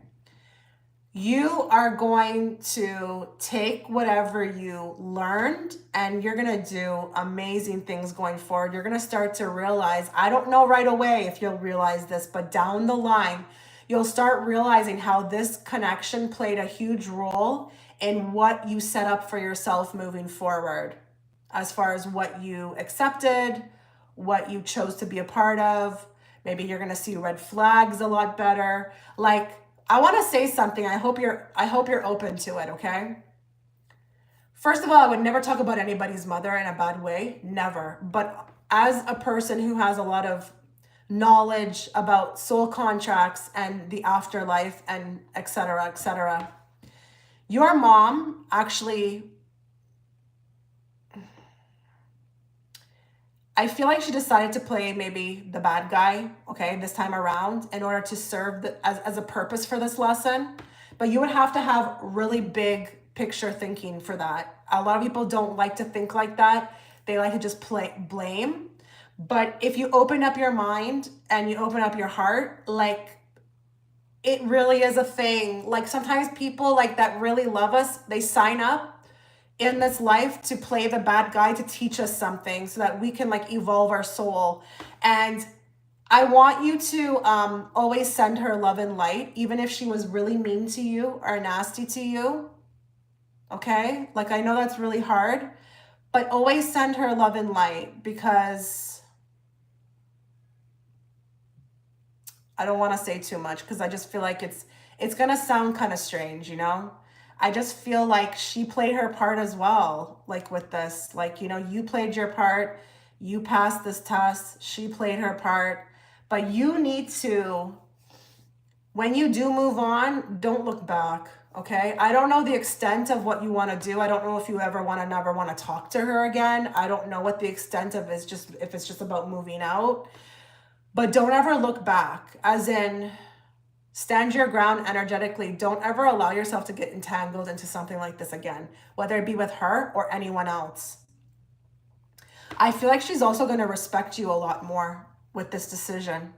You are going to take whatever you learned and you're going to do amazing things going forward. You're going to start to realize, I don't know right away if you'll realize this, but down the line, you'll start realizing how this connection played a huge role in what you set up for yourself moving forward, as far as what you accepted, what you chose to be a part of. Maybe you're going to see red flags a lot better. Like, I want to say something. I hope you're open to it, okay? First of all, I would never talk about anybody's mother in a bad way, never. But as a person who has a lot of knowledge about soul contracts and the afterlife and et cetera, your mom actually, I feel like she decided to play maybe the bad guy, okay, this time around in order to serve as a purpose for this lesson. But you would have to have really big picture thinking for that. A lot of people don't like to think like that. They like to just blame. But if you open up your mind and you open up your heart, like it really is a thing. Like sometimes people like that really love us, they sign up in this life to play the bad guy to teach us something so that we can like evolve our soul. And I want you to always send her love and light, even if she was really mean to you or nasty to you. Okay? Like I know that's really hard, but always send her love and light because I don't want to say too much because I just feel like it's going to sound kind of strange, you know? I just feel like she played her part as well, like with this. Like, you know, you played your part, you passed this test, she played her part, but you need to, when you do move on, don't look back, okay? I don't know the extent of what you want to do. I don't know if you never want to talk to her again. I don't know what the extent of is, just if it's just about moving out. But don't ever look back, as in stand your ground energetically. Don't ever allow yourself to get entangled into something like this again, whether it be with her or anyone else. I feel like she's also going to respect you a lot more with this decision.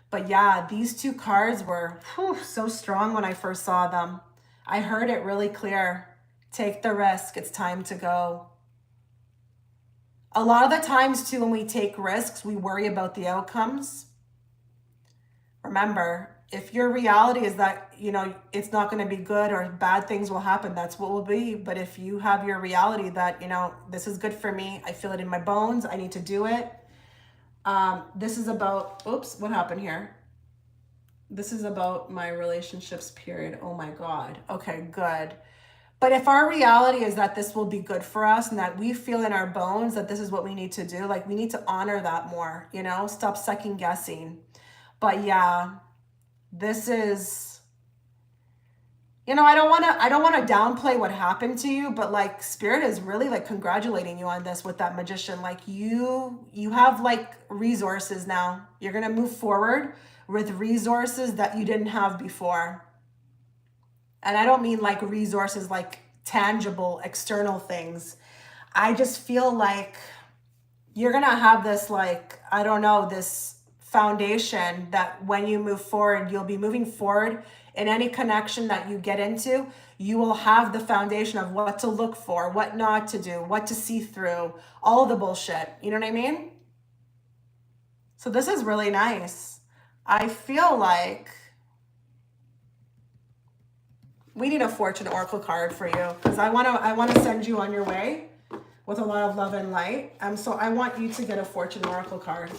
But yeah, these two cards were so strong when I first saw them. I heard it really clear. Take the risk. It's time to go. A lot of the times too, when we take risks, we worry about the outcomes. Remember, if your reality is that, you know, it's not going to be good or bad things will happen, that's what will be. But if you have your reality that, you know, this is good for me, I feel it in my bones, I need to do it. This is about, oops, what happened here? This is about my relationships period. Oh my God. Okay, good. But if our reality is that this will be good for us and that we feel in our bones that this is what we need to do, like we need to honor that more, you know, stop second guessing. But yeah, this is, you know, I don't want to downplay what happened to you, but like Spirit is really like congratulating you on this with that magician. Like you have like resources now. You're going to move forward with resources that you didn't have before. And I don't mean like resources, like tangible, external things. I just feel like you're going to have this, like, I don't know, this foundation that when you move forward, you'll be moving forward in any connection that you get into, you will have the foundation of what to look for, what not to do, what to see through, all the bullshit. You know what I mean? So this is really nice. I feel like we need a fortune oracle card for you, because I want to send you on your way with a lot of love and light. So I want you to get a fortune oracle card.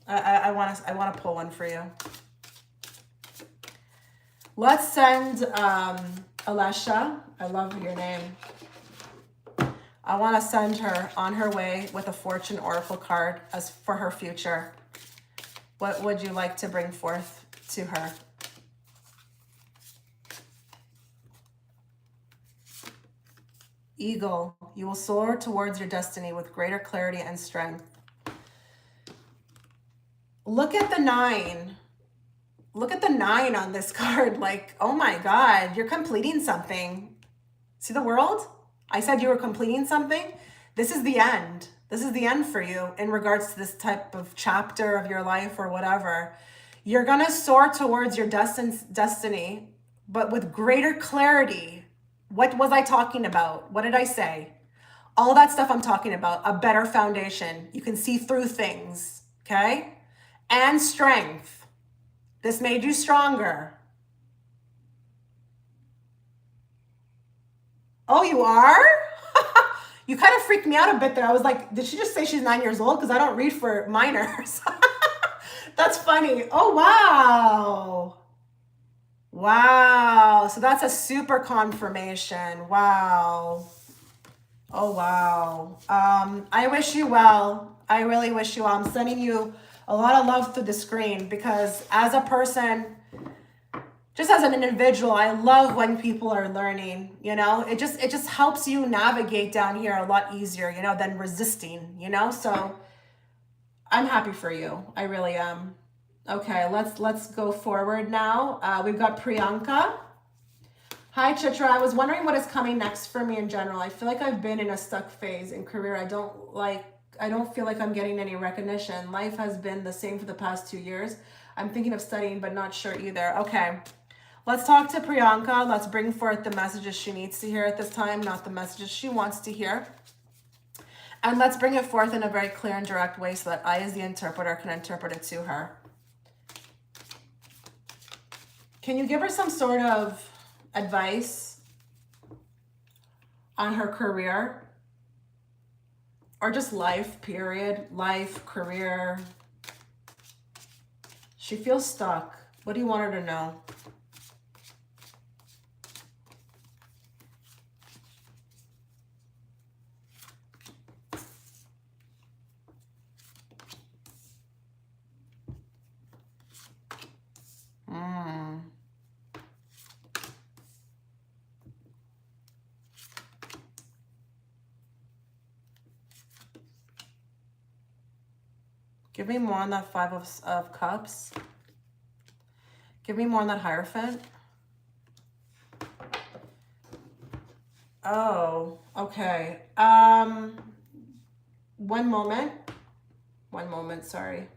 I want to pull one for you. Let's send Alesia. I love your name. I want to send her on her way with a fortune oracle card as for her future. What would you like to bring forth to her? Eagle, you will soar towards your destiny with greater clarity and strength. Look at the 9. Look at the 9 on this card. Like, oh my God, you're completing something. See the world? I said you were completing something. This is the end. This is the end for you in regards to this type of chapter of your life or whatever. You're going to soar towards your destiny, but with greater clarity. What was I talking about? What did I say? All that stuff I'm talking about. A better foundation. You can see through things. Okay? And strength. This made you stronger. Oh, you are? You kind of freaked me out a bit there. I was like, did she just say she's 9 years old? Because I don't read for minors. That's funny. Oh, wow. Wow. So that's a super confirmation. Wow. Oh, wow. I wish you well. I really wish you well. I'm sending you a lot of love through the screen, because as a person, just as an individual, I love when people are learning, you know, it just helps you navigate down here a lot easier, you know, than resisting, you know, so I'm happy for you. I really am. Okay, let's go forward now. We've got Priyanka. Hi, Chitra. I was wondering what is coming next for me in general. I feel like I've been in a stuck phase in career. I don't feel like I'm getting any recognition. Life has been the same for the past 2 years. I'm thinking of studying, but not sure either. Okay, let's talk to Priyanka. Let's bring forth the messages she needs to hear at this time, not the messages she wants to hear. And let's bring it forth in a very clear and direct way so that I, as the interpreter, can interpret it to her. Can you give her some sort of advice on her career? Or just life, period. Life, career. She feels stuck. What do you want her to know? Give me more on that 5 of Cups. Give me more on that Hierophant. Oh, okay. One moment. One moment, sorry.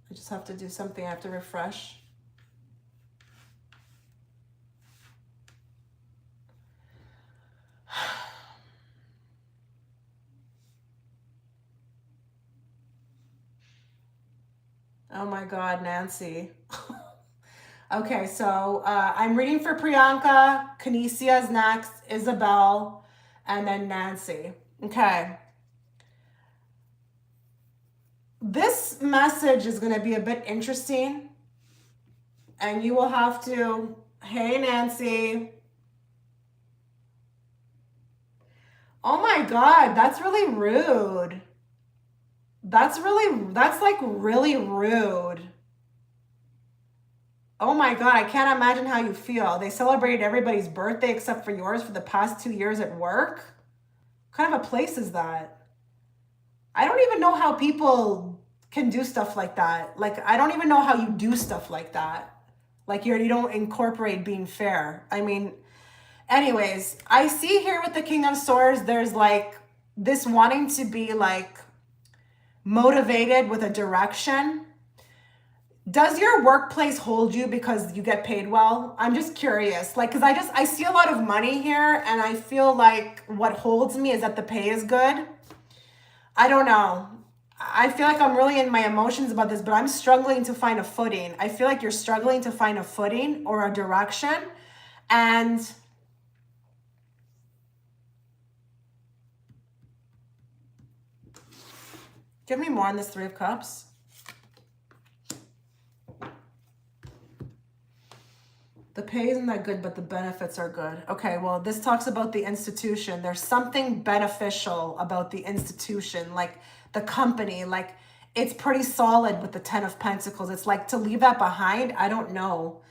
I just have to do something. I have to refresh. Oh my God, Nancy. Okay, so I'm reading for Priyanka. Kesia's next, Isabelle, and then Nancy. Okay. This message is going to be a bit interesting. And you will have to, hey, Nancy. Oh my God, that's really rude. That's like really rude. Oh my God, I can't imagine how you feel. They celebrated everybody's birthday except for yours for the past 2 years at work. What kind of a place is that? I don't even know how people can do stuff like that. Like, I don't even know how you do stuff like that. Like, you don't incorporate being fair. I mean, anyways, I see here with the King of Swords, there's like this wanting to be like motivated with a direction. Does your workplace hold you because you get paid well? I'm just curious. Like, because I see a lot of money here and I feel like what holds me is that the pay is good. I don't know. I feel like I'm really in my emotions about this, but I'm struggling to find a footing. I feel like you're struggling to find a footing or a direction. And give me more on this Three of Cups. The pay isn't that good, but the benefits are good. Okay, well, this talks about the institution. There's something beneficial about the institution, like the company, like it's pretty solid with the 10 of Pentacles. It's like to leave that behind, I don't know.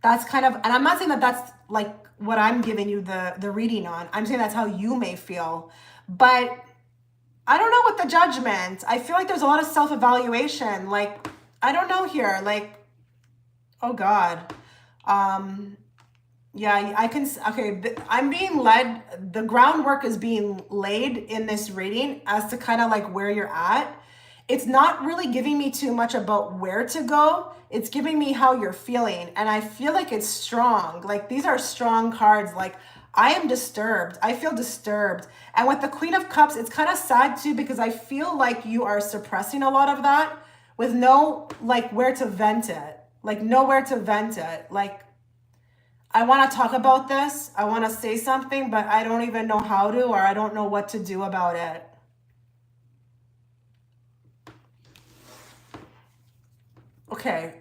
That's kind of, and I'm not saying that that's like what I'm giving you the reading on. I'm saying that's how you may feel. But I don't know with the Judgment. I feel like there's a lot of self-evaluation. Like, I don't know here. Like, oh God. Yeah, I can, okay, I'm being led, the groundwork is being laid in this reading as to kind of like where you're at. It's not really giving me too much about where to go. It's giving me how you're feeling. And I feel like it's strong. Like these are strong cards. Like I am disturbed. I feel disturbed. And with the Queen of Cups, it's kind of sad too, because I feel like you are suppressing a lot of that with no, like where to vent it. Like nowhere to vent it. Like I want to talk about this. I want to say something, but I don't even know how to, or I don't know what to do about it. Okay.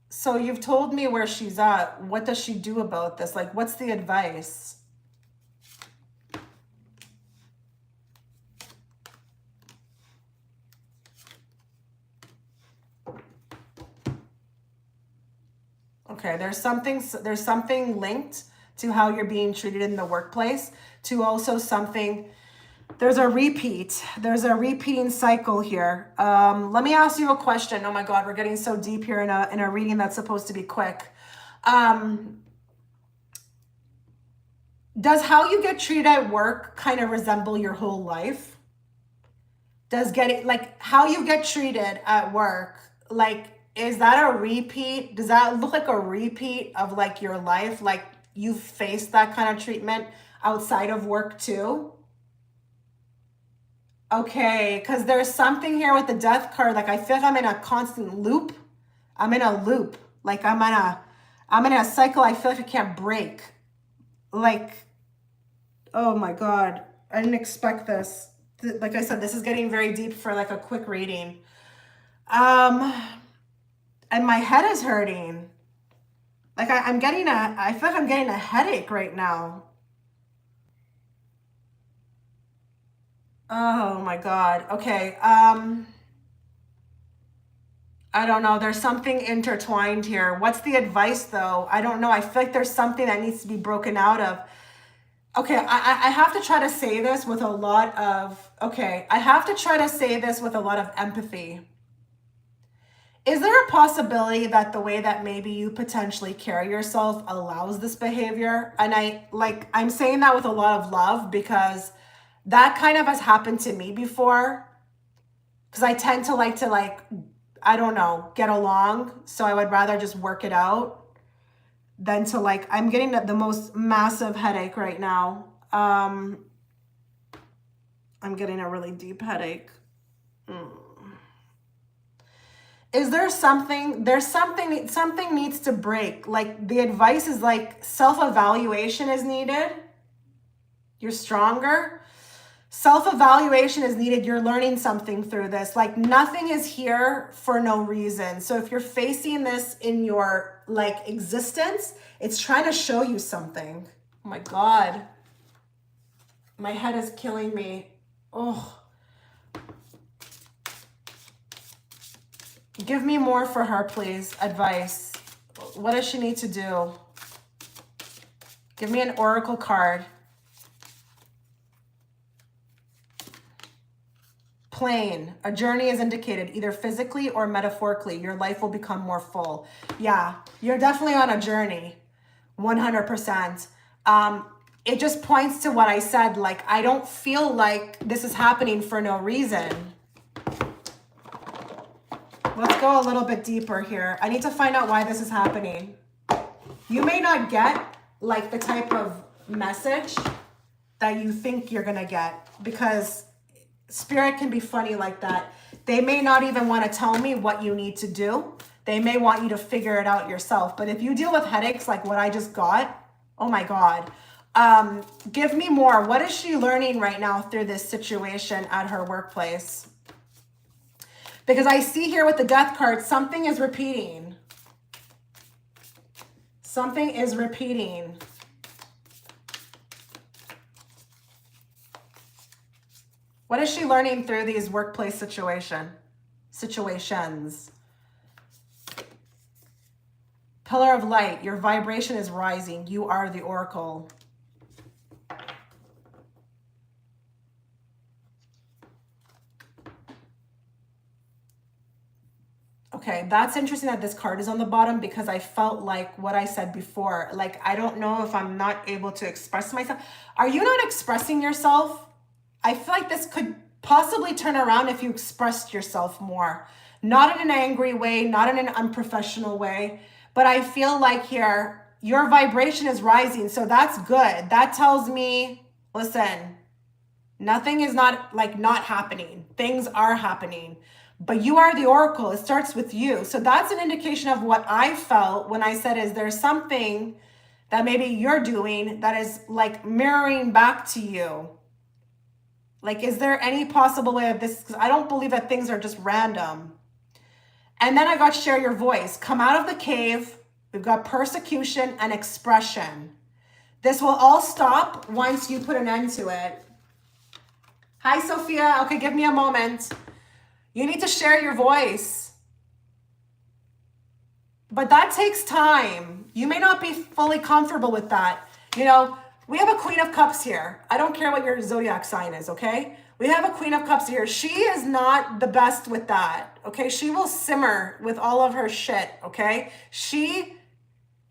So you've told me where she's at. What does she do about this? Like, what's the advice? Okay, there's something linked to how you're being treated in the workplace, to also something, there's a repeating cycle here. Let me ask you a question. Oh my God, we're getting so deep here in a reading that's supposed to be quick. Does how you get treated at work kind of resemble your whole life? Does getting, like how you get treated at work, like, is that a repeat? Does that look like a repeat of like your life? Like you faced that kind of treatment outside of work too? Okay, because there's something here with the Death card. Like I feel like I'm in a constant loop. I'm in a loop. Like I'm in a cycle I feel like I can't break. Like, oh my God, I didn't expect this. Like I said, this is getting very deep for like a quick reading. And my head is hurting. Like I feel like I'm getting a headache right now. Oh my God. Okay. I don't know. There's something intertwined here. What's the advice though? I don't know. I feel like there's something that needs to be broken out of. Okay, I have to try to say this with a lot of, I have to try to say this with a lot of empathy. Is there a possibility that the way that maybe you potentially carry yourself allows this behavior? And I'm saying that with a lot of love because that kind of has happened to me before. Because I tend to like, I don't know, get along. So I would rather just work it out than to like, I'm getting the most massive headache right now. I'm getting a really deep headache. Is there something, something needs to break. Like the advice is like self-evaluation is needed. You're stronger. Self-evaluation is needed. You're learning something through this. Like nothing is here for no reason. So if you're facing this in your like existence, it's trying to show you something. Oh my God. My head is killing me. Oh. Give me more for her, please. Advice. What does she need to do? Give me an oracle card. Plain. A journey is indicated, either physically or metaphorically. Your life will become more full. Yeah, you're definitely on a journey. 100%. It just points to what I said. Like, I don't feel like this is happening for no reason. Let's go a little bit deeper here. I need to find out why this is happening. You may not get like the type of message that you think you're gonna get, because spirit can be funny like that. They may not even want to tell me what you need to do. They may want you to figure it out yourself. But if you deal with headaches like what I just got, oh my God. Give me more. What is she learning right now through this situation at her workplace? Because I see here with the death card, something is repeating. Something is repeating. What is she learning through these workplace situations? Pillar of light, your vibration is rising. You are the oracle. Okay, that's interesting that this card is on the bottom, because I felt like what I said before. Like, I don't know if I'm not able to express myself. Are you not expressing yourself? I feel like this could possibly turn around if you expressed yourself more. Not in an angry way, not in an unprofessional way, but I feel like here, your vibration is rising. So that's good. That tells me, listen, nothing is not happening. Things are happening. But you are the oracle. It starts with you. So that's an indication of what I felt when I said, is there something that maybe you're doing that is like mirroring back to you? Like, is there any possible way of this? Because I don't believe that things are just random. And then I got share your voice. Come out of the cave. We've got persecution and expression. This will all stop once you put an end to it. Hi, Sophia. Okay, give me a moment. You need to share your voice. But that takes time. You may not be fully comfortable with that. You know, we have a Queen of Cups here. I don't care what your zodiac sign is, okay? We have a Queen of Cups here. She is not the best with that, okay? She will simmer with all of her shit, okay?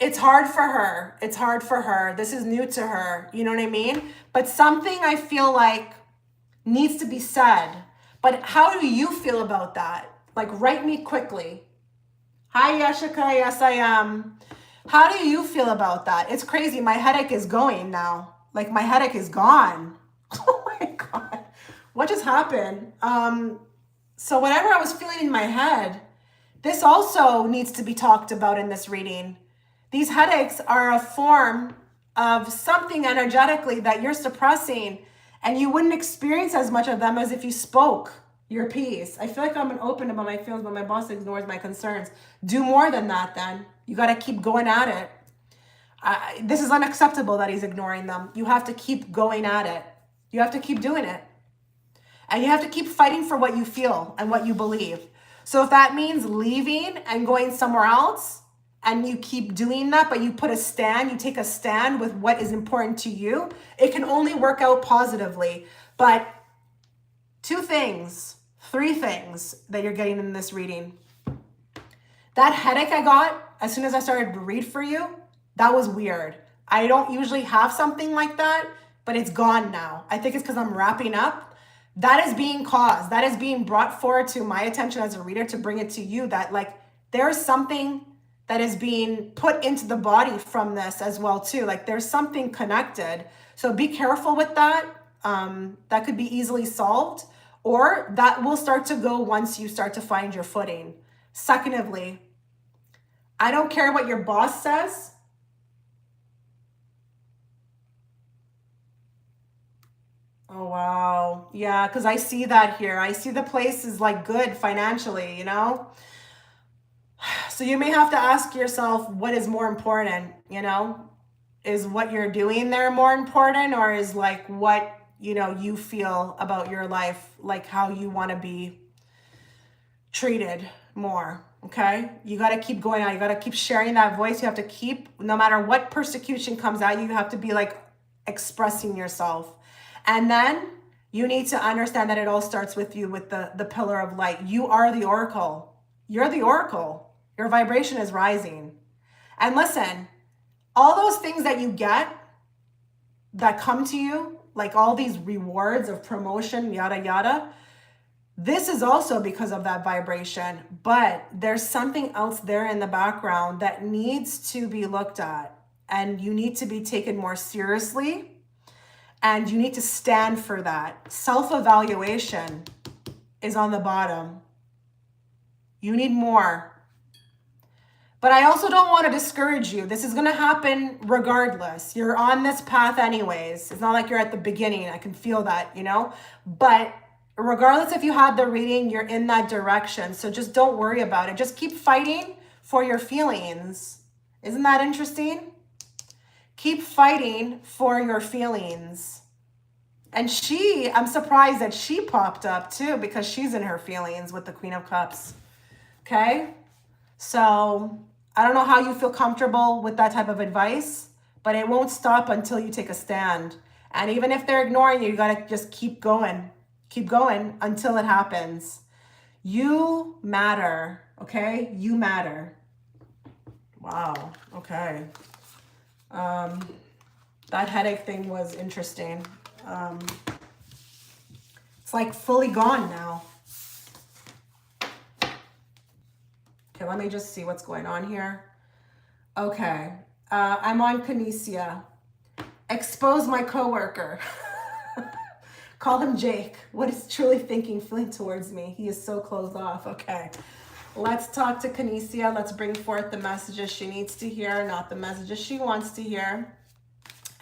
It's hard for her. It's hard for her. This is new to her. You know what I mean? But something I feel like needs to be said. But how do you feel about that? Like, write me quickly. Hi, Yeshika. Yes, I am. How do you feel about that? It's crazy. My headache is going now. Like, my headache is gone. Oh my God. What just happened? So whatever I was feeling in my head, this also needs to be talked about in this reading. These headaches are a form of something energetically that you're suppressing, and you wouldn't experience as much of them as if you spoke your piece. I feel like I'm open about my feelings, but my boss ignores my concerns. Do more than that then. You got to keep going at it. This is unacceptable that he's ignoring them. You have to keep going at it. You have to keep doing it. And you have to keep fighting for what you feel and what you believe. So if that means leaving and going somewhere else, and you keep doing that, but you put a stand, you take a stand with what is important to you, it can only work out positively. But 3 things that you're getting in this reading. That headache I got as soon as I started to read for you, that was weird. I don't usually have something like that, but it's gone now. I think it's because I'm wrapping up. That is being caused. That is being brought forward to my attention as a reader to bring it to you, that like there's something that is being put into the body from this as well too. Like, there's something connected. So be careful with that. That could be easily solved, or that will start to go once you start to find your footing. Secondly, I don't care what your boss says. Oh, wow. Yeah, because I see that here. I see the place is like good financially, you know? So you may have to ask yourself, what is more important, you know? Is what you're doing there more important, or is like what, you know, you feel about your life, like how you want to be treated more, okay? You got to keep going out. You got to keep sharing that voice. You have to keep, no matter what persecution comes at you, you have to be like expressing yourself. And then you need to understand that it all starts with you, with the pillar of light. You are the oracle. You're the oracle. Your vibration is rising. And listen, all those things that you get that come to you, like all these rewards of promotion, yada, yada, This is also because of that vibration, but there's something else there in the background that needs to be looked at, and you need to be taken more seriously, and you need to stand for that. Self-evaluation is on the bottom. You need more. But I also don't want to discourage you. This is going to happen regardless. You're on this path anyways. It's not like you're at the beginning. I can feel that, you know? But regardless if you had the reading, you're in that direction. So just don't worry about it. Just keep fighting for your feelings. Isn't that interesting? Keep fighting for your feelings. And Shie, I'm surprised that she popped up too, because she's in her feelings with the Queen of Cups. Okay? So I don't know how you feel comfortable with that type of advice, but it won't stop until you take a stand. And even if they're ignoring you, you got to just keep going. Keep going until it happens. You matter, okay? You matter. Wow, okay. That headache thing was interesting. It's like fully gone now. Okay, let me just see what's going on here. Okay, I'm on Kesia. Expose my coworker. Call him Jake. What is truly thinking, feeling towards me? He is so closed off. Okay, let's talk to Kesia. Let's bring forth the messages she needs to hear, not the messages she wants to hear.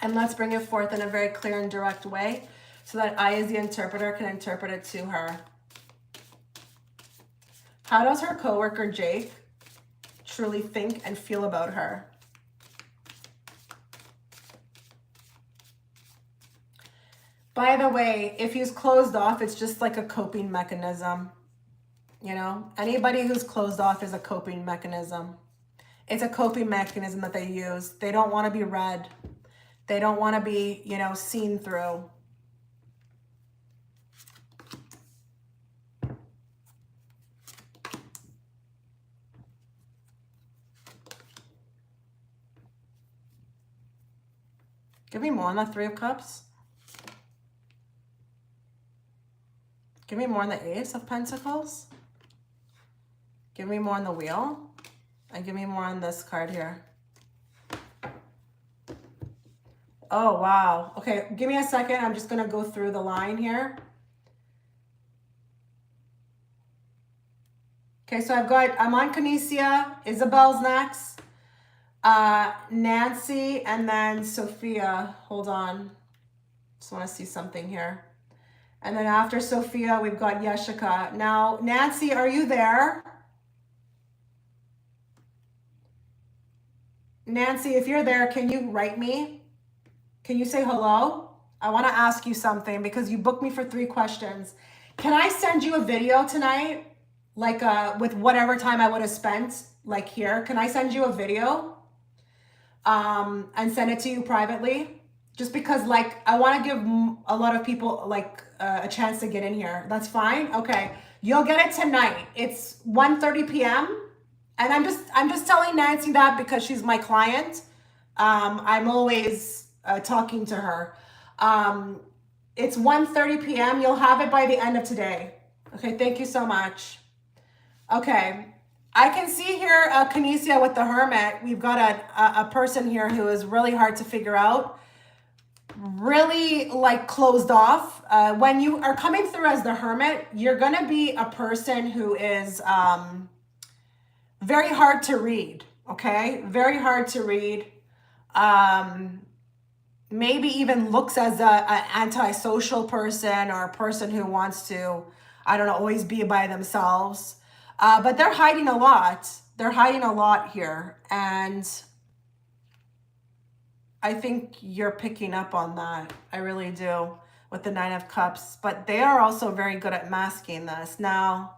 And let's bring it forth in a very clear and direct way so that I, as the interpreter, can interpret it to her. How does her coworker, Jake, truly think and feel about her? By the way, if he's closed off, it's just like a coping mechanism. You know, anybody who's closed off is a coping mechanism. It's a coping mechanism that they use. They don't want to be read. They don't want to be, you know, seen through. Give me more on the Three of Cups. Give me more on the Ace of Pentacles. Give me more on the Wheel. And give me more on this card here. Oh, wow. Okay, give me a second. I'm just going to go through the line here. Okay, so I'm on Kesia. Isabelle's next. Nancy, and then Sophia. Hold on. Just want to see something here. And then after Sophia, we've got Yesa. Now, Nancy, are you there? Nancy, if you're there, can you write me? Can you say hello? I want to ask you something because you booked me for 3 questions. Can I send you a video tonight? Like with whatever time I would have spent, like here. Can I send you a video? And send it to you privately, just because like I want to give a lot of people like a chance to get in here. That's fine. Okay, you'll get it tonight. It's 1:30 p.m. and I'm just telling Nancy that because she's my client. I'm always talking to her. It's 1:30 p.m. You'll have it by the end of today. Okay, thank you so much. Okay. I can see here Kesia with the Hermit. We've got a person here who is really hard to figure out. Really like closed off. When you are coming through as the Hermit, you're going to be a person who is very hard to read. Okay? Very hard to read. Maybe even looks as an antisocial person or a person who wants to, I don't know, always be by themselves. But they're hiding a lot. They're hiding a lot here. And I think you're picking up on that. I really do with the Nine of Cups. But they are also very good at masking this. Now,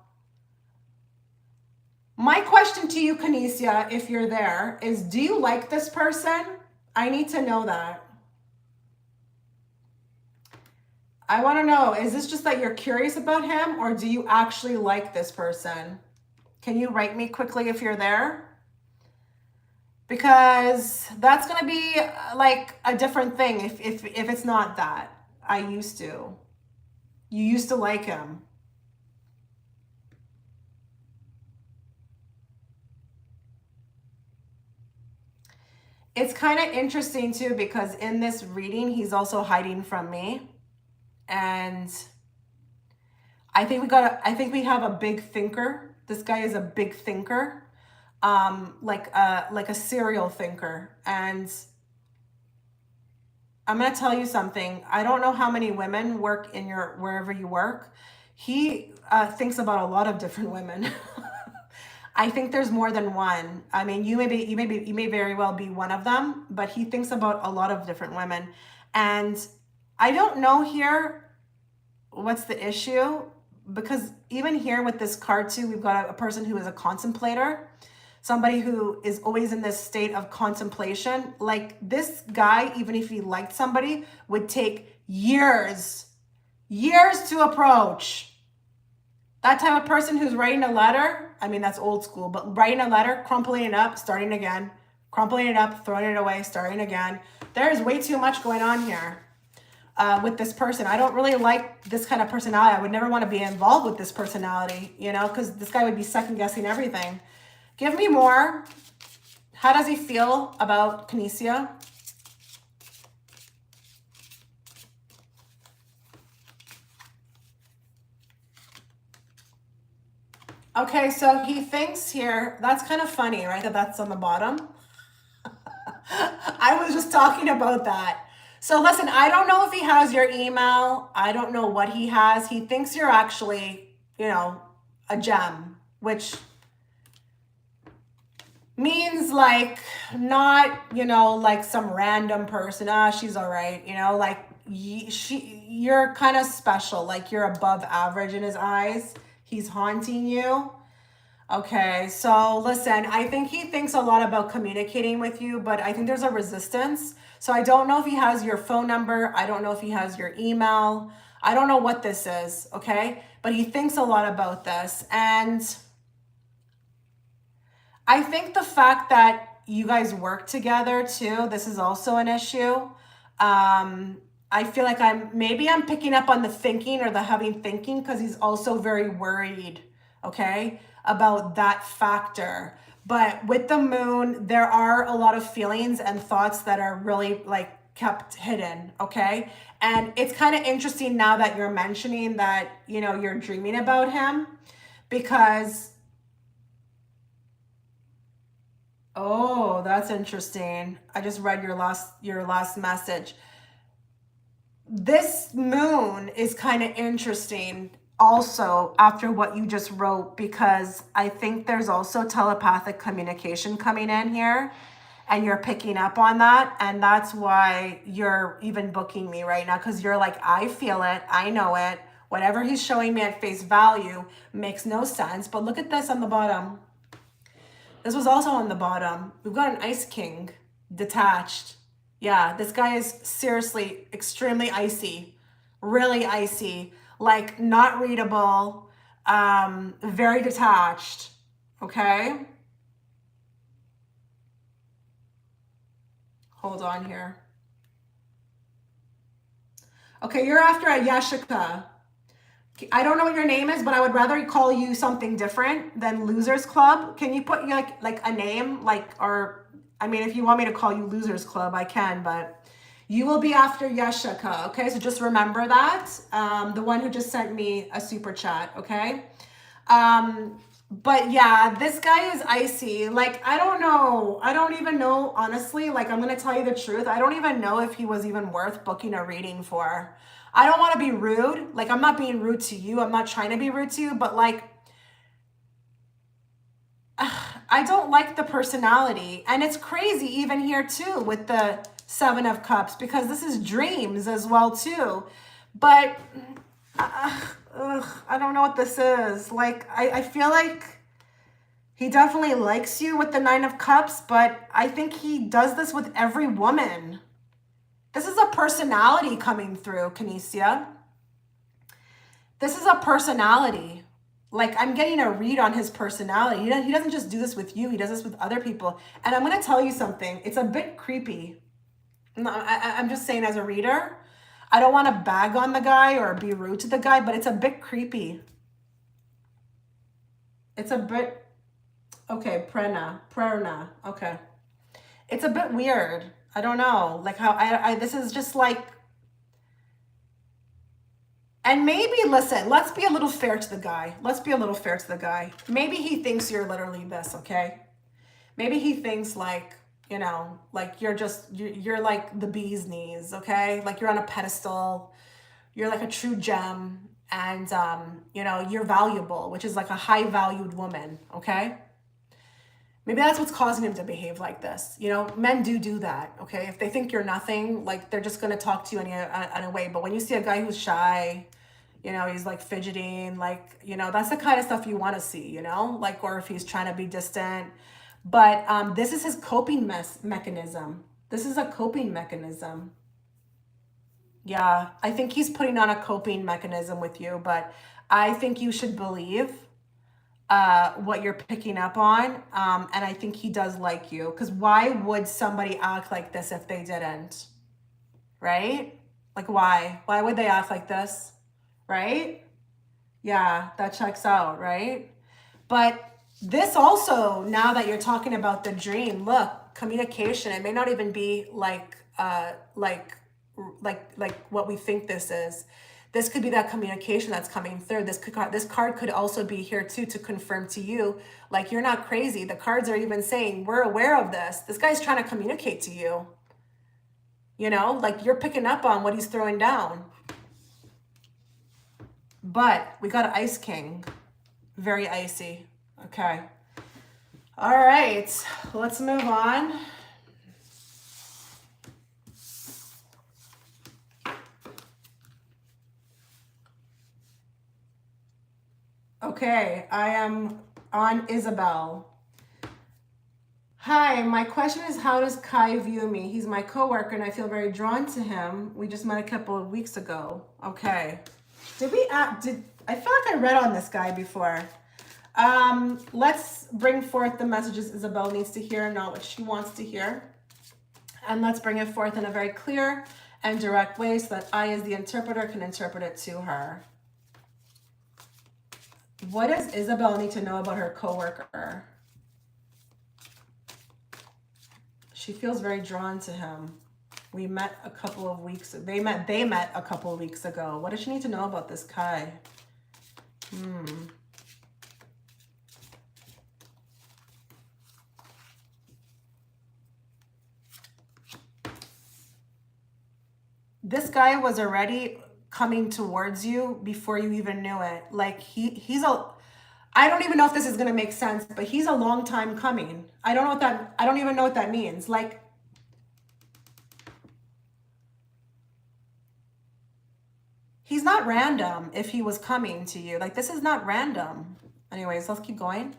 my question to you, Kesia, if you're there, is do you like this person? I need to know that. I want to know, is this just that you're curious about him or do you actually like this person? Can you write me quickly if you're there? Because that's going to be like a different thing if it's not that. I used to. You used to like him. It's kind of interesting too, because in this reading, he's also hiding from me. And I think we have a big thinker. This guy is a big thinker, like a serial thinker. And I'm gonna tell you something. I don't know how many women work in wherever you work. He thinks about a lot of different women. I think there's more than one. I mean, you may very well be one of them, but he thinks about a lot of different women. And I don't know here what's the issue, because even here with this card too, we've got a person who is a contemplator, somebody who is always in this state of contemplation. Like this guy, even if he liked somebody, would take years to approach. That type of person who's writing a letter, I mean, that's old school, but writing a letter, crumpling it up, starting again, crumpling it up, throwing it away, starting again. There's way too much going on here with this person. I don't really like this kind of personality. I would never want to be involved with this personality, you know, because this guy would be second guessing everything. Give me more. How does he feel about Kesia? Okay, so he thinks here, that's kind of funny, right? That's on the bottom. I was just talking about that. So listen, I don't know if he has your email. I don't know what he has. He thinks you're actually, you know, a gem, which means like not, you know, like some random person. She's all right. You know, like you're kind of special. Like you're above average in his eyes. He's haunting you. Okay, so listen, I think he thinks a lot about communicating with you, but I think there's a resistance. So I don't know if he has your phone number. I don't know if he has your email. I don't know what this is, okay? But he thinks a lot about this. And I think the fact that you guys work together too, this is also an issue. I feel like I'm picking up on the thinking or the having thinking, because he's also very worried, okay, about that factor. But with the moon, there are a lot of feelings and thoughts that are really like kept hidden, okay? And it's kind of interesting now that you're mentioning that, you know, you're dreaming about him, because oh, that's interesting. I just read your last message. This moon is kind of interesting also after what you just wrote, because I think there's also telepathic communication coming in here, and you're picking up on that, and that's why you're even booking me right now, because you're like, I feel it, I know it, whatever he's showing me at face value makes no sense. But look at this on the bottom. This was also on the bottom. We've got an Ice King detached. Yeah, this guy is seriously extremely icy, really icy, like not readable, very detached, okay? Hold on here. Okay, you're after a Yashika. I don't know what your name is, but I would rather call you something different than Losers Club. Can you put like a name, like, or I mean, if you want me to call you Losers Club, I can, but you will be after Yashika, okay? So just remember that. The one who just sent me a super chat, okay? But yeah, this guy is icy. Like, I don't know. I don't even know, honestly. Like, I'm going to tell you the truth. I don't even know if he was even worth booking a reading for. I don't want to be rude. Like, I'm not being rude to you. I'm not trying to be rude to you, but like, I don't like the personality. And it's crazy even here too with the Seven of Cups, because this is dreams as well too. But I don't know what this is. Like, I feel like he definitely likes you with the Nine of Cups, but I think he does this with every woman. This is a personality coming through, Kesia. This is a personality. Like, I'm getting a read on his personality. He doesn't just do this with you. He does this with other people. And I'm going to tell you something. It's a bit creepy. No, I'm just saying as a reader. I don't want to bag on the guy or be rude to the guy, but it's a bit creepy. It's a bit... Okay, prerna. Okay. It's a bit weird. I don't know. Like how this is just like, and maybe, listen, let's be a little fair to the guy. Let's be a little fair to the guy. Maybe he thinks you're literally this, okay? Maybe he thinks like, you know, like you're like the bee's knees, okay? Like you're on a pedestal. You're like a true gem, and you know, you're valuable, which is like a high valued woman, okay? Maybe that's what's causing him to behave like this. You know, men do that, okay? If they think you're nothing, like they're just gonna talk to you in a way. But when you see a guy who's shy, you know, he's like fidgeting, like, you know, that's the kind of stuff you want to see, you know, like, or if he's trying to be distant. But this is his coping mechanism. This is a coping mechanism. Yeah, I think he's putting on a coping mechanism with you, but I think you should believe what you're picking up on. And I think he does like you, because why would somebody act like this if they didn't? Right? Like, why? Why would they act like this? Right? Yeah, that checks out, right? But this also, now that you're talking about the dream, look, communication, it may not even be like what we think this is. This could be that communication that's coming through. This card could also be here too, to confirm to you, like, you're not crazy. The cards are even saying, we're aware of this. This guy's trying to communicate to you. You know, like, you're picking up on what he's throwing down. But we got an Ice King. Very icy. Okay. All right. Let's move on. Okay. I am on Isabelle. Hi, my question is, how does Kai view me? He's my coworker and I feel very drawn to him. We just met a couple of weeks ago. Okay. I feel like I read on this guy before. Let's bring forth the messages Isabelle needs to hear, not what she wants to hear. And let's bring it forth in a very clear and direct way so that I, as the interpreter, can interpret it to her. What does Isabelle need to know about her coworker? She feels very drawn to him. We met a couple of weeks, they met a couple of weeks ago. What does she need to know about this Kai? This guy was already coming towards you before you even knew it. Like, I don't even know if this is going to make sense, but he's a long time coming. I don't even know what that means. Like, he's not random if he was coming to you. Like, this is not random. Anyways, let's keep going.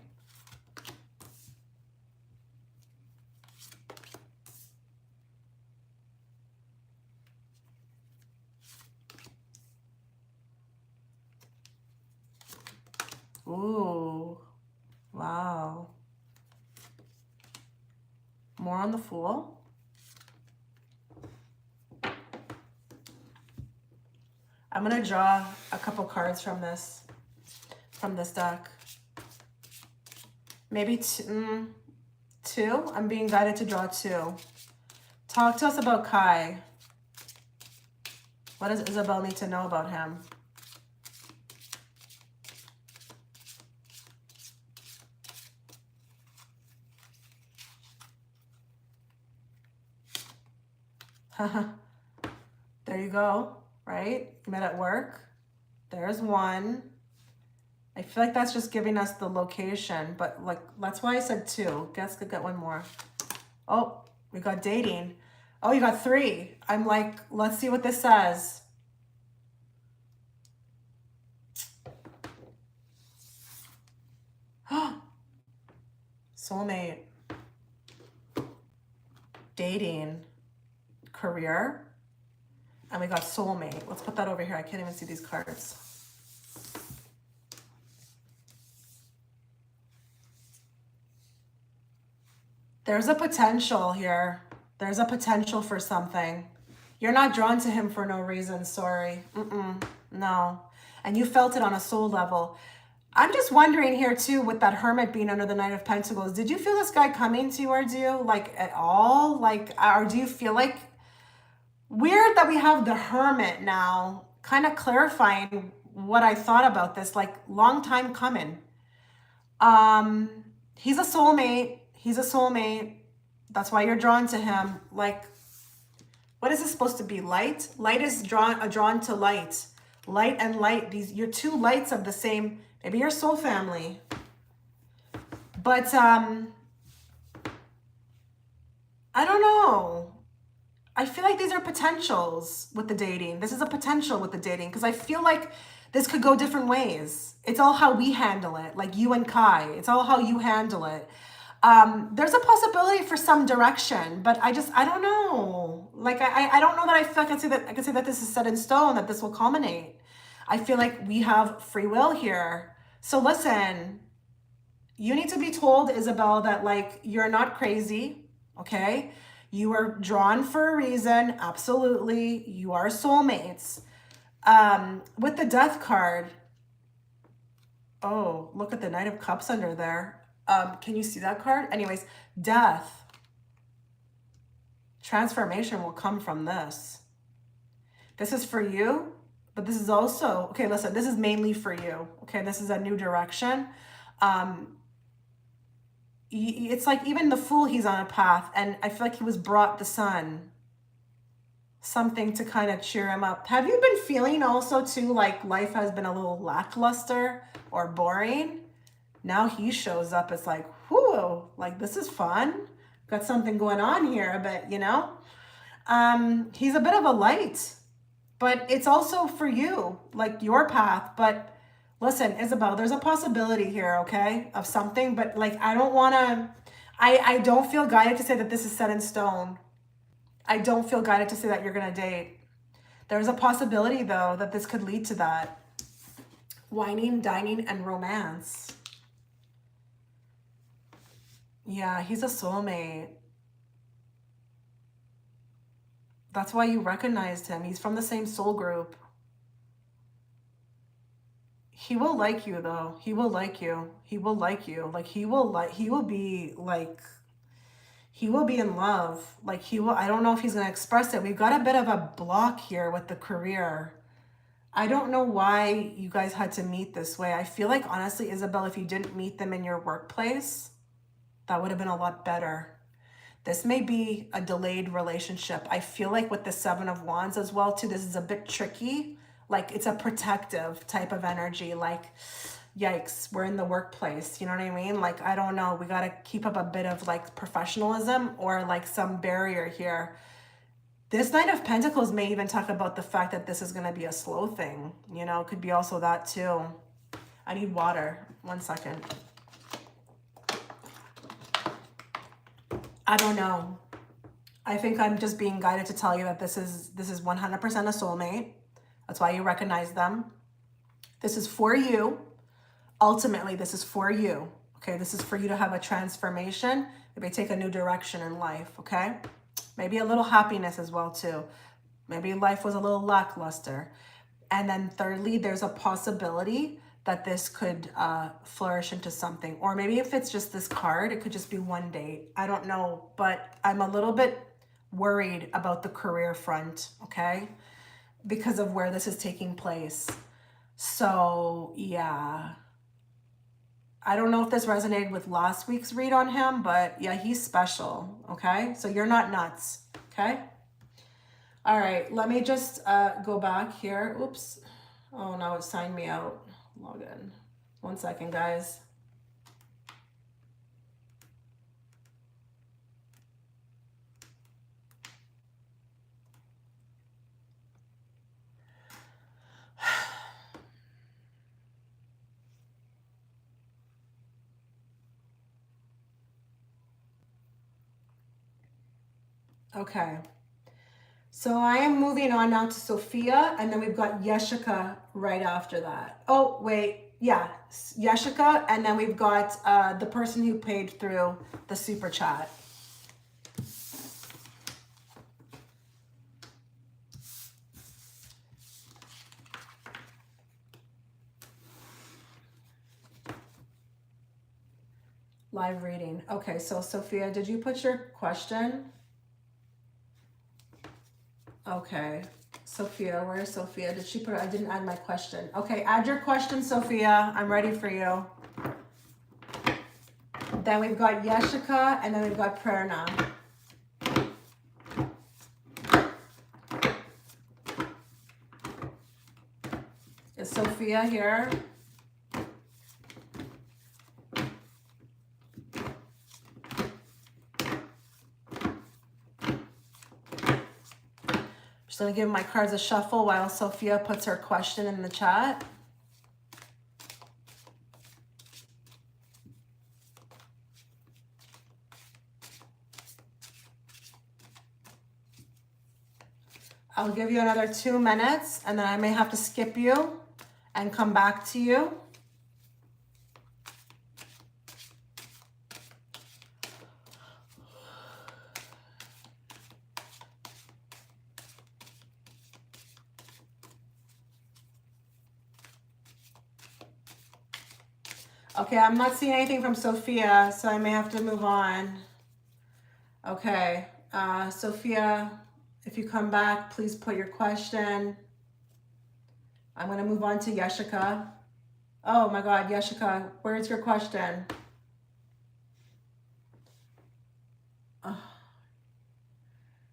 Ooh, wow. More on the Fool. I'm going to draw a couple cards from this deck. Maybe two. I'm being guided to draw two. Talk to us about Kai. What does Isabelle need to know about him? There you go, right? You met at work. There's one. I feel like that's just giving us the location, but like, that's why I said two. Guess could get one more. Oh, we got dating. Oh, you got three. I'm like, let's see what this says. Soulmate. Dating. Career. And we got soulmate. Let's put that over here. I can't even see these cards. There's a potential here. There's a potential for something. You're not drawn to him for no reason. Sorry. No. And you felt it on a soul level. I'm just wondering here too, with that Hermit being under the Knight of Pentacles, did you feel this guy coming towards you, like, at all? Like, or do you feel like, weird that we have the Hermit now, kind of clarifying what I thought about this, like, long time coming. Um, he's a soulmate. He's a soulmate. That's why you're drawn to him. Like, what is this supposed to be? Light? Light is drawn to light. Light and light. These, you're two lights of the same, maybe your soul family. But I don't know. I feel like these are potentials with the dating. This is a potential with the dating because I feel like this could go different ways. It's all how we handle it, like you and Kai. It's all how you handle it. There's a possibility for some direction, but I don't know. Like, I don't know that I feel like I can say that this is set in stone, that this will culminate. I feel like we have free will here. So listen, you need to be told, Isabelle, that like, you're not crazy, okay? You are drawn for a reason, absolutely. You are soulmates. With the Death card, oh, look at the Knight of Cups under there. Can you see that card? Anyways, death. Transformation will come from this. This is for you, but this is also, okay, listen, this is mainly for you. Okay, this is a new direction. It's like even the Fool, he's on a path, and I feel like he was brought the sun. Something to kind of cheer him up. Have you been feeling also too like life has been a little lackluster or boring? Now he shows up. It's like, whoo, like this is fun. Got something going on here, but you know, he's a bit of a light, but it's also for you, like your path. But listen, Isabelle, there's a possibility here, okay, of something, but like, I don't want to, I don't feel guided to say that this is set in stone. I don't feel guided to say that you're going to date. There's a possibility, though, that this could lead to that. Whining, dining, and romance. Yeah, he's a soulmate. That's why you recognized him. He's from the same soul group. He will like you, though. He will like you. He will like you. Like, he will be, like, he will be in love. Like, he will, I don't know if he's going to express it. We've got a bit of a block here with the career. I don't know why you guys had to meet this way. I feel like, honestly, Isabelle, if you didn't meet them in your workplace, that would have been a lot better. This may be a delayed relationship. I feel like with the Seven of Wands as well, too, this is a bit tricky. Like, it's a protective type of energy. Like, yikes, we're in the workplace. You know what I mean? Like, I don't know. We got to keep up a bit of, like, professionalism or, like, some barrier here. This Knight of Pentacles may even talk about the fact that this is going to be a slow thing. You know, it could be also that, too. I need water. 1 second. I don't know. I think I'm just being guided to tell you that this is 100% a soulmate. That's why you recognize them. This is for you. Ultimately, this is for you. Okay, this is for you to have a transformation. Maybe take a new direction in life, okay? Maybe a little happiness as well, too. Maybe life was a little lackluster. And then thirdly, there's a possibility that this could flourish into something. Or maybe if it's just this card, it could just be one date. I don't know, but I'm a little bit worried about the career front, okay? Because of where this is taking place. So, yeah. I don't know if this resonated with last week's read on him, but yeah, he's special, okay? So you're not nuts, okay? All right, let me just go back here. Oops. Oh, now it signed me out. Log in. 1 second, guys. Okay. So I am moving on now to Sophia, and then we've got Jessica right after that. Oh, wait. Yeah, Jessica, and then we've got the person who paid through the super chat. live reading. Okay, so Sophia, did you put your question? Okay, Sophia, where's Sophia? Did she put, I didn't add my question. Okay, add your question, Sophia. I'm ready for you. Then we've got Yeshika, and then we've got Prerna. Is Sophia here? Just gonna give my cards a shuffle while Sophia puts her question in the chat. I'll give you another 2 minutes, and then I may have to skip you and come back to you. Okay, I'm not seeing anything from Sophia, so I may have to move on. Okay, Sophia, if you come back, please put your question. I'm going to move on to Yeshika. Oh my God, Yeshika, where's your question?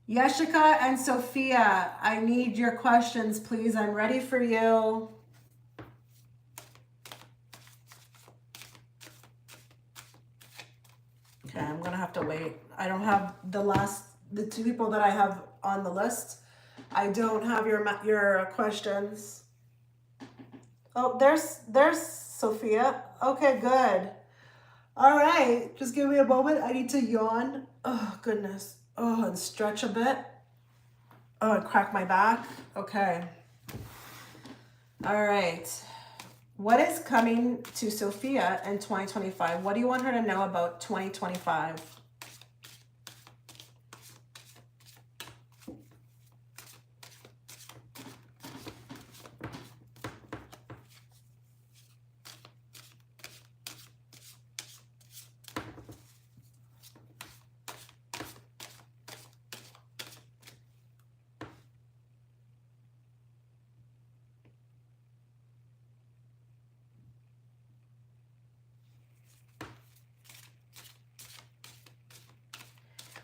Yeshika and Sophia, I need your questions, please. I'm ready for you. Okay, I'm gonna have to wait. I don't have the 2 people that I have on the list. I don't have your questions. Oh, there's Sophia. Okay, good. All right, just give me a moment. I need to yawn. Oh, goodness. Oh, and stretch a bit. Oh, and crack my back. Okay. All right. What is coming to Sophia in 2025? What do you want her to know about 2025?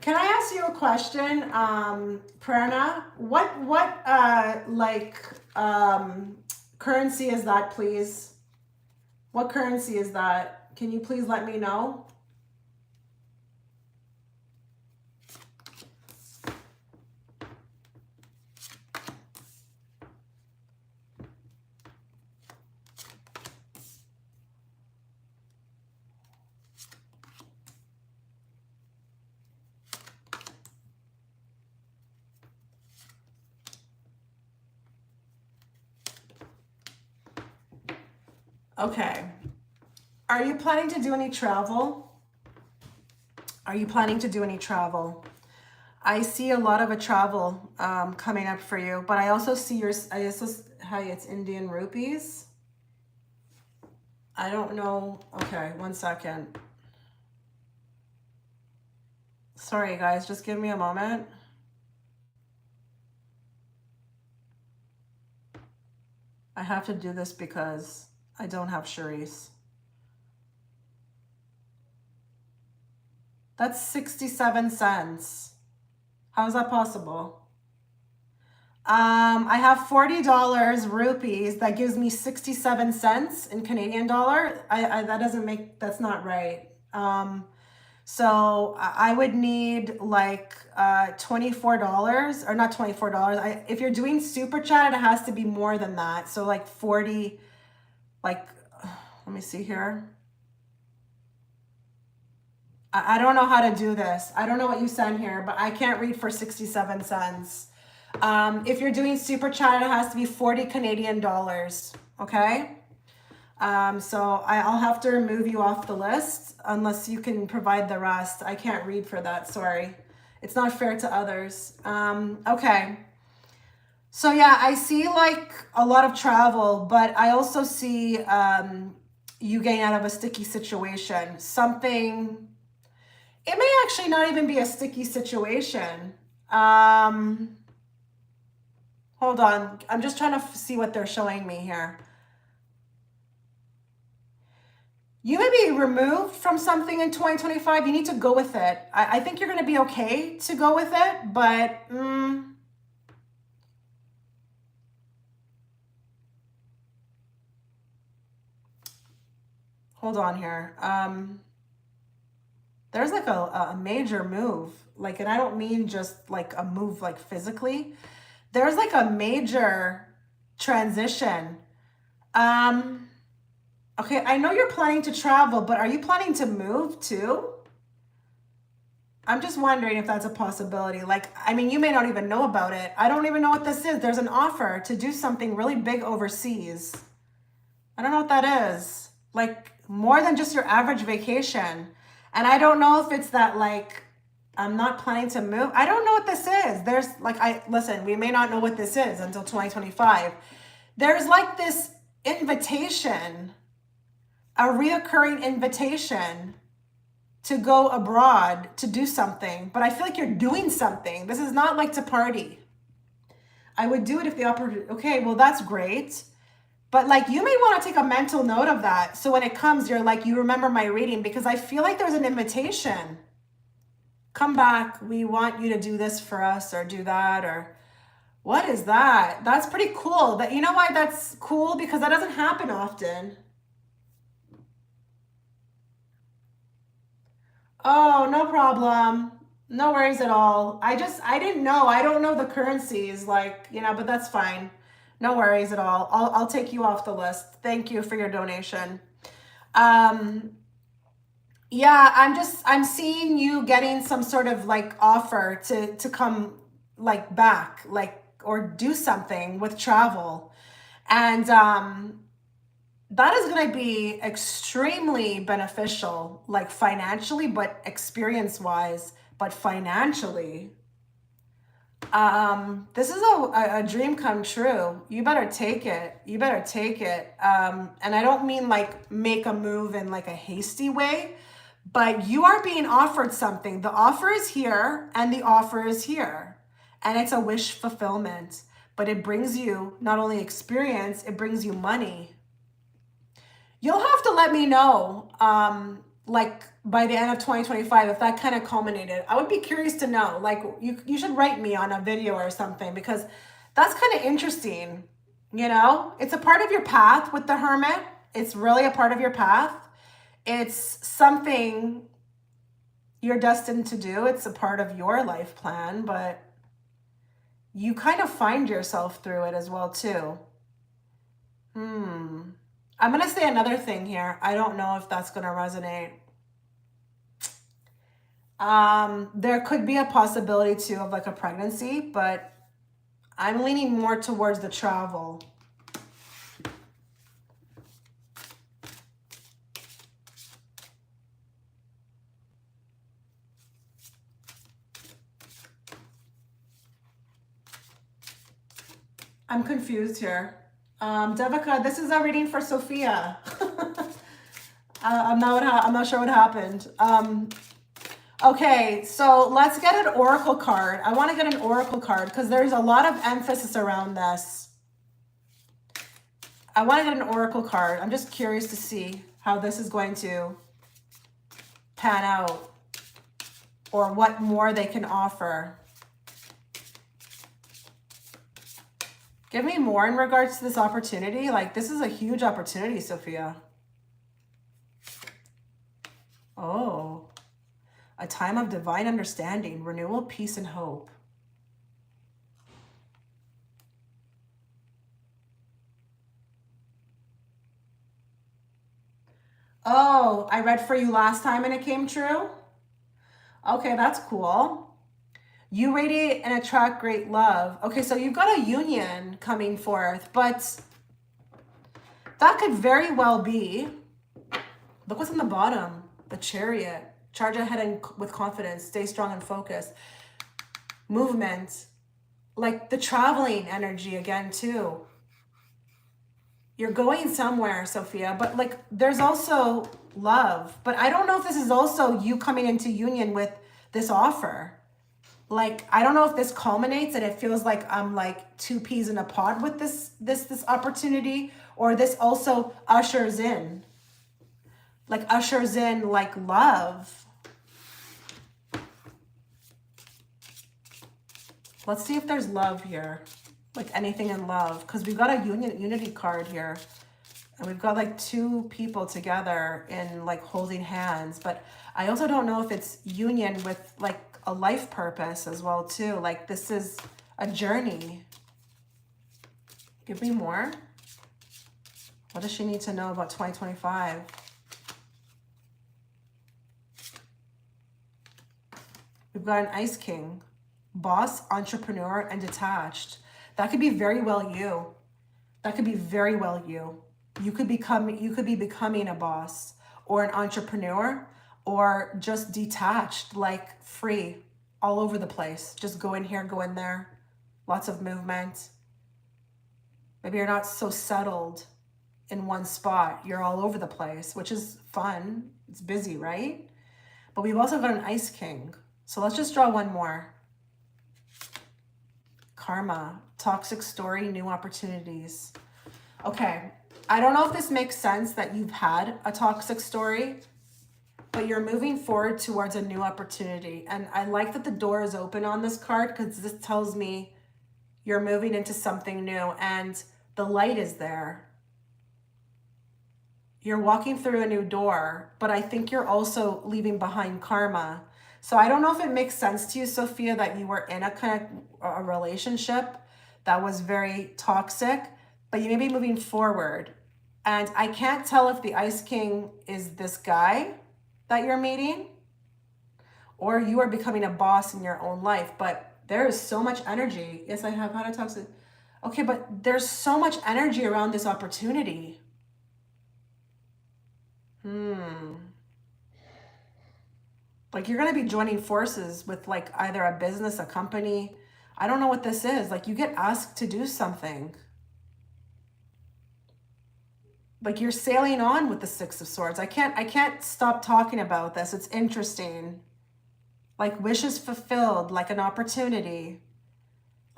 Can I ask you a question, Prerna? What currency is that, please? What currency is that? Can you please let me know? Okay. Are you planning to do any travel? Are you planning to do any travel? I see a lot of a travel coming up for you, but I also see hi, it's Indian rupees. I don't know. Okay, 1 second. Sorry, guys, just give me a moment. I have to do this because I don't have Charisse. That's 67 cents. How is that possible? I have $40 rupees. That gives me 67 cents in Canadian dollar. That doesn't make, that's not right. So I would need like $24, or not $24. If you're doing super chat, it has to be more than that. So like 40, like, let me see here. I don't know how to do this. I don't know what you sent here, but I can't read for 67 cents. If you're doing super chat, it has to be 40 Canadian dollars. Okay. So I'll have to remove you off the list unless you can provide the rest. I can't read for that. Sorry. It's not fair to others. Okay. So yeah, I see like a lot of travel, but I also see, you getting out of a sticky situation. Something, it may actually not even be a sticky situation. Hold on. I'm just trying to see what they're showing me here. You may be removed from something in 2025. You need to go with it. I think you're going to be okay to go with it, but hold on here. There's like a major move. Like, and I don't mean just like a move like physically. There's like a major transition. Okay, I know you're planning to travel, but are you planning to move too? I'm just wondering if that's a possibility. Like, I mean, you may not even know about it. I don't even know what this is. There's an offer to do something really big overseas. I don't know what that is. Like, more than just your average vacation. And I don't know if it's that, like, I'm not planning to move. I don't know what this is. There's, like, listen, we may not know what this is until 2025. There's, like, this invitation, a reoccurring invitation to go abroad to do something, but I feel like you're doing something. This is not like to party. I would do it if the opportunity, okay, well, that's great. But like, you may want to take a mental note of that. So when it comes, you're like, you remember my reading, because I feel like there's an invitation. Come back. We want you to do this for us or do that, or what is that? That's pretty cool. That, you know why that's cool? Because that doesn't happen often. Oh, no problem. No worries at all. I didn't know. I don't know the currencies, like, you know, but that's fine. No worries at all. I'll take you off the list. Thank you for your donation. Yeah, I'm seeing you getting some sort of like offer to come like back, like, or do something with travel. And that is going to be extremely beneficial, like financially, but experience-wise, but financially. This is a dream come true. You better take it. You better take it. And I don't mean like make a move in like a hasty way, but you are being offered something. The offer is here and the offer is here. And it's a wish fulfillment, but it brings you not only experience, it brings you money. You'll have to let me know, like by the end of 2025, if that kind of culminated. I would be curious to know, like you should write me on a video or something, because that's kind of interesting. You know, it's a part of your path with the Hermit. It's really a part of your path. It's something you're destined to do. It's a part of your life plan, but you kind of find yourself through it as well too. I'm going to say another thing here. I don't know if that's going to resonate. There could be a possibility too of like a pregnancy, but I'm leaning more towards the travel. I'm confused here. Devika, this is a reading for Sophia. I'm not sure what happened. Okay, so let's get an oracle card. I want to get an oracle card because there's a lot of emphasis around this. I want to get an oracle card. I'm just curious to see how this is going to pan out, or what more they can offer. Give me more in regards to this opportunity. Like, this is a huge opportunity, Sophia. Oh, a time of divine understanding, renewal, peace, and hope. Oh, I read for you last time and it came true? Okay, that's cool. You radiate and attract great love. Okay, so you've got a union coming forth, but that could very well be, look what's on the bottom, the Chariot. Charge ahead and with confidence, stay strong and focused. Movement, like the traveling energy again too. You're going somewhere, Sophia, but like there's also love. But I don't know if this is also you coming into union with this offer. Like, I don't know if this culminates and it feels like I'm like two peas in a pod with this opportunity, or this also ushers in like love. Let's see if there's love here, like anything in love, because we've got a unity card here, and we've got like two people together in like holding hands. But I also don't know if it's union with like a life purpose as well too. Like this is a journey. Give me more. What does she need to know about 2025? We've got an Ice King, boss, entrepreneur, and detached. That could be very well you. That could be very well you. You could be becoming a boss or an entrepreneur, or just detached, like free, all over the place. Just go in here, go in there. Lots of movement. Maybe you're not so settled in one spot. You're all over the place, which is fun. It's busy, right? But we've also got an Ice King. So let's just draw one more. Karma, toxic story, new opportunities. Okay, I don't know if this makes sense that you've had a toxic story, but you're moving forward towards a new opportunity. And I like that the door is open on this card, because this tells me you're moving into something new and the light is there. You're walking through a new door, but I think you're also leaving behind karma. So I don't know if it makes sense to you, Sophia, that you were in a kind of a relationship that was very toxic, but you may be moving forward. And I can't tell if the Ice King is this guy that you're meeting, or you are becoming a boss in your own life. But there is so much energy. Yes, I have had a toxic. Okay, but there's so much energy around this opportunity. Like you're going to be joining forces with like either a business, a company. I don't know what this is. Like you get asked to do something. Like you're sailing on with the Six of Swords. I can't stop talking about this. It's interesting. Like wishes fulfilled, like an opportunity.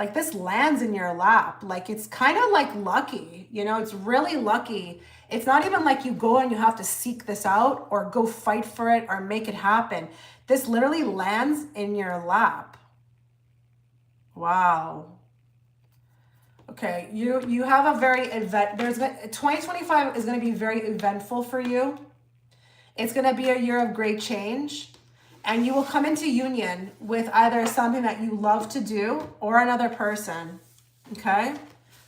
Like this lands in your lap. Like it's kind of like lucky, you know, it's really lucky. It's not even like you go and you have to seek this out or go fight for it or make it happen. This literally lands in your lap. Wow. Okay, you have a very 2025 is going to be very eventful for you. It's going to be a year of great change, and you will come into union with either something that you love to do or another person. Okay,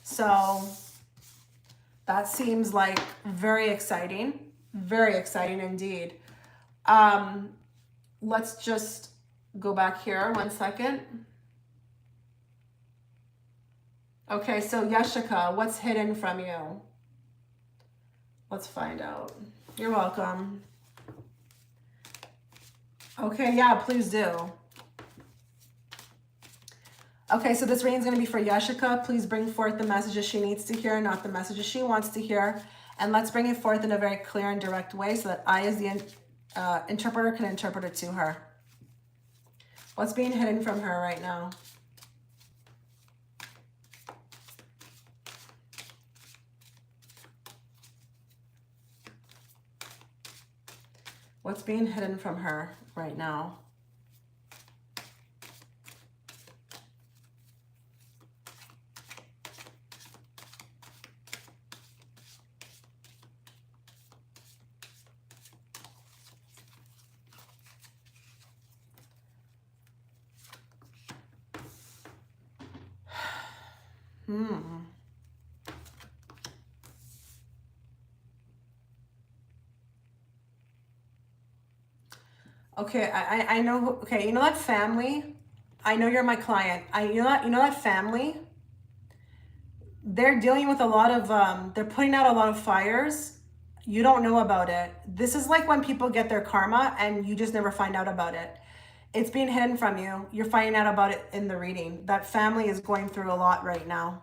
so that seems like very exciting indeed. Let's just go back here 1 second. Okay, so Yeshika, what's hidden from you? Let's find out. You're welcome. Okay, yeah, please do. Okay, so this reading is going to be for Yeshika. Please bring forth the messages she needs to hear, not the messages she wants to hear. And let's bring it forth in a very clear and direct way so that I, as the interpreter, can interpret it to her. What's being hidden from her right now? What's being hidden from her right now? Okay, I know. Okay, you know that family? I know you're my client. You know that family? They're dealing with a lot of they're putting out a lot of fires. You don't know about it. This is like when people get their karma and you just never find out about it. It's being hidden from you. You're finding out about it in the reading. That family is going through a lot right now.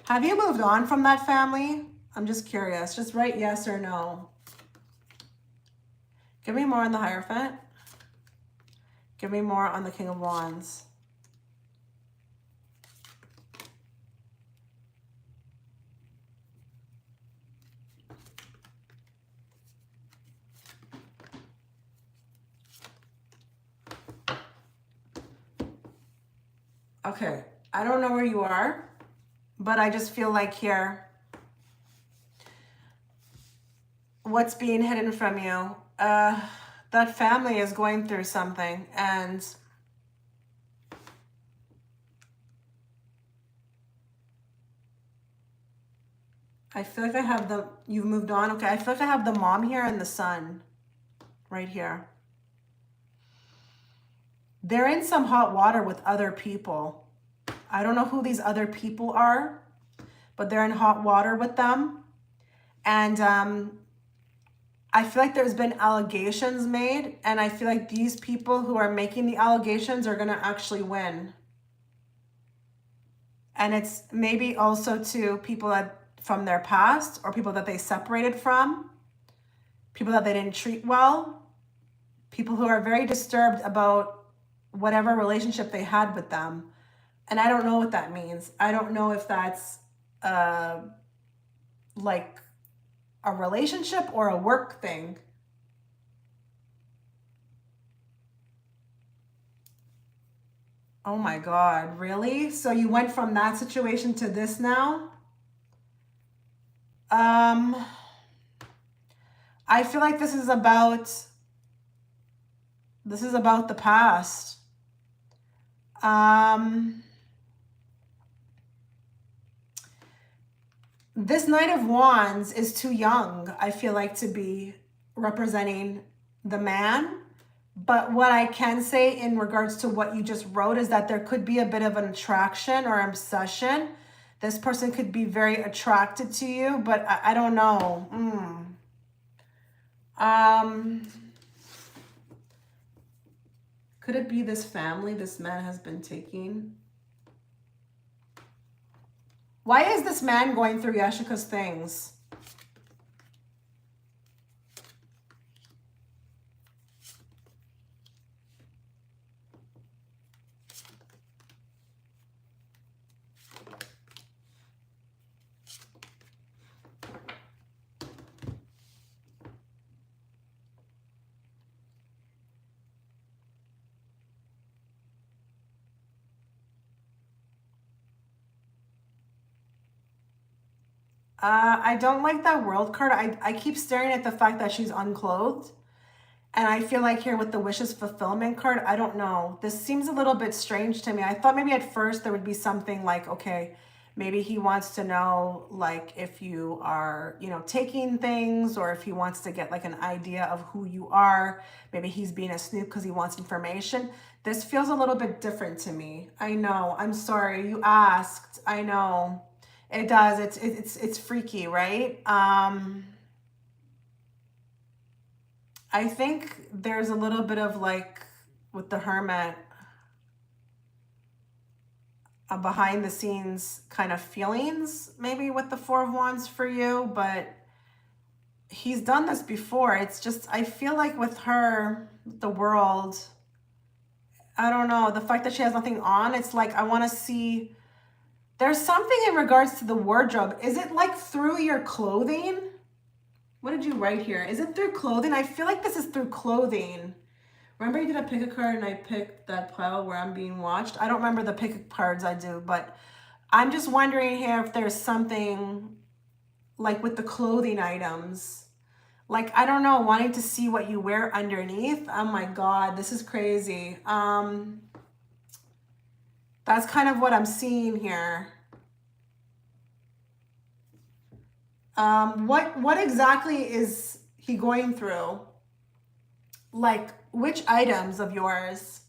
Have you moved on from that family? I'm just curious. Just write yes or no. Give me more on the Hierophant. Give me more on the King of Wands. Okay, I don't know where you are, but I just feel like here, what's being hidden from you? That family is going through something, and I feel like I have the, you've moved on. Okay, I feel like I have the mom here and the son right here. They're in some hot water with other people. I don't know who these other people are, but they're in hot water with them. And I feel like there's been allegations made, and I feel like these people who are making the allegations are going to actually win. And it's maybe also to people that from their past, or people that they separated from, people that they didn't treat well, people who are very disturbed about whatever relationship they had with them. And I don't know what that means. I don't know if that's like a relationship or a work thing. Oh my God, really? So you went from that situation to this now? I feel like this is about the past. This Knight of Wands is too young, I feel like, to be representing the man. But what I can say in regards to what you just wrote is that there could be a bit of an attraction or obsession. This person could be very attracted to you, but I don't know. Could it be this family this man has been taking? Why is this man going through Yashika's things? I don't like that World card. I keep staring at the fact that she's unclothed. And I feel like here with the Wishes Fulfillment card, I don't know. This seems a little bit strange to me. I thought maybe at first there would be something like, okay, maybe he wants to know like if you are, you know, taking things, or if he wants to get like an idea of who you are. Maybe he's being a snoop because he wants information. This feels a little bit different to me. I know. I'm sorry. You asked. I know. It does. It's freaky, right? I think there's a little bit of like with the Hermit, a behind the scenes kind of feelings maybe with the Four of Wands for you, but he's done this before. It's just, I feel like with her, the World, I don't know, the fact that she has nothing on, it's like I want to see, there's something in regards to the wardrobe. Is it like through your clothing? What did you write here? Is it through clothing? I feel like this is through clothing. Remember you did a pick a card and I picked that pile where I'm being watched? I don't remember the pick cards I do, but I'm just wondering here if there's something like with the clothing items. Like, I don't know, wanting to see what you wear underneath. Oh my God, this is crazy. That's kind of what I'm seeing here. What exactly is he going through? Like, which items of yours?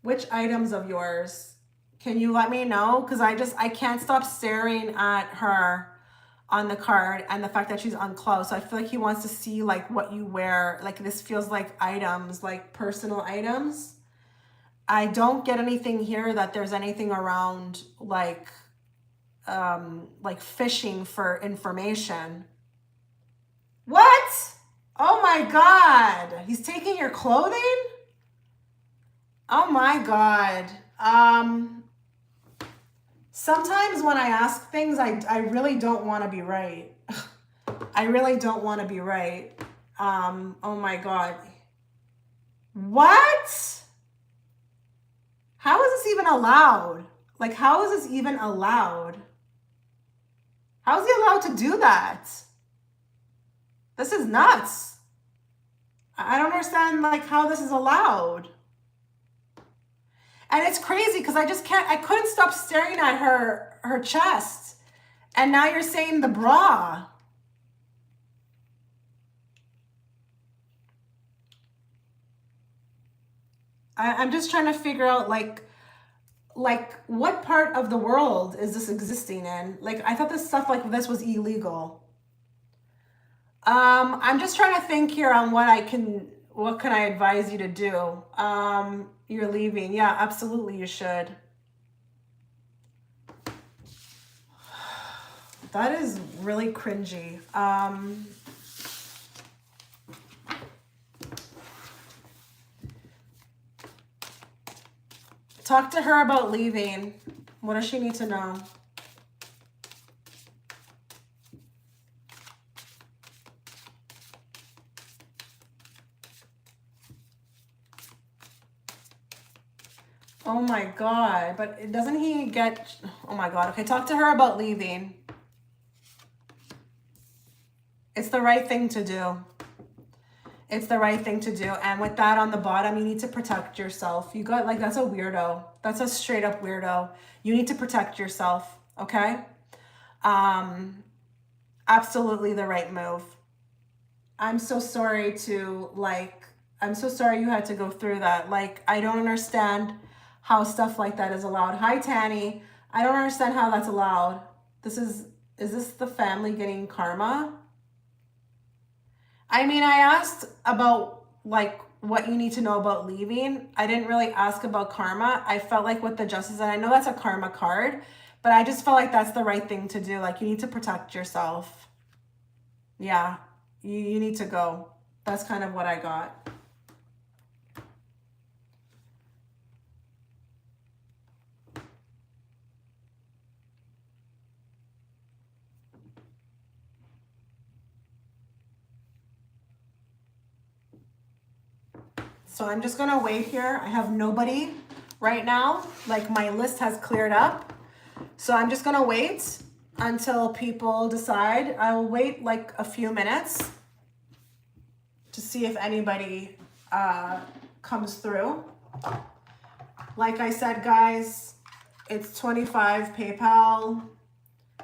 Which items of yours? Can you let me know? Because I can't stop staring at her on the card and the fact that she's unclothed. So I feel like he wants to see like what you wear. Like this feels like items, like personal items. I don't get anything here that there's anything around like fishing for information. What? Oh my God. He's taking your clothing? Oh my God. Sometimes when I ask things, I really don't want to be right. I really don't want to be right. Oh my God. What? How is this even allowed? Like, how is this even allowed? How is he allowed to do that? This is nuts. I don't understand like how this is allowed. And it's crazy because I couldn't stop staring at her chest. And now you're saying the bra. I'm just trying to figure out like what part of the world is this existing in? Like, I thought this stuff like this was illegal. I'm just trying to think here on what can I advise you to do? You're leaving. Yeah, absolutely you should. That is really cringy. Talk to her about leaving. What does she need to know? Oh my God, but doesn't he get, oh my God. Okay, talk to her about leaving. It's the right thing to do. It's the right thing to do. And with that on the bottom, you need to protect yourself. You got like, that's a weirdo. That's a straight up weirdo. You need to protect yourself. Okay. Absolutely the right move. I'm so sorry I'm so sorry you had to go through that. Like, I don't understand how stuff like that is allowed. Hi, Tanny. I don't understand how that's allowed. Is this the family getting karma? I mean, I asked about like what you need to know about leaving. I didn't really ask about karma. I felt like with the justice, and I know that's a karma card, but I just felt like that's the right thing to do. Like, you need to protect yourself. Yeah, you need to go. That's kind of what I got. So I'm just gonna wait here. I have nobody right now. Like, my list has cleared up. So I'm just gonna wait until people decide. I will wait like a few minutes to see if anybody comes through. Like I said, guys, it's 25 PayPal.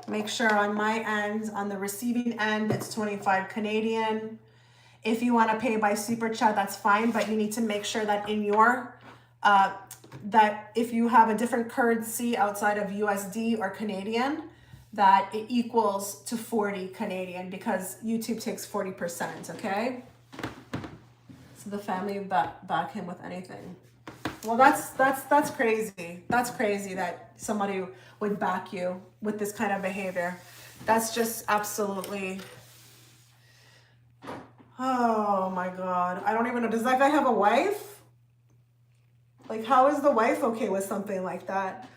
Make sure on my end, on the receiving end, it's 25 Canadian. If you want to pay by super chat, that's fine, but you need to make sure that in your that if you have a different currency outside of USD or Canadian, that it equals to 40 Canadian, because YouTube takes 40%, okay? So the family back him with anything. Well, that's crazy. That's crazy that somebody would back you with this kind of behavior. That's just absolutely, oh my God. I don't even know. Does that guy have a wife? Like, how is the wife okay with something like that?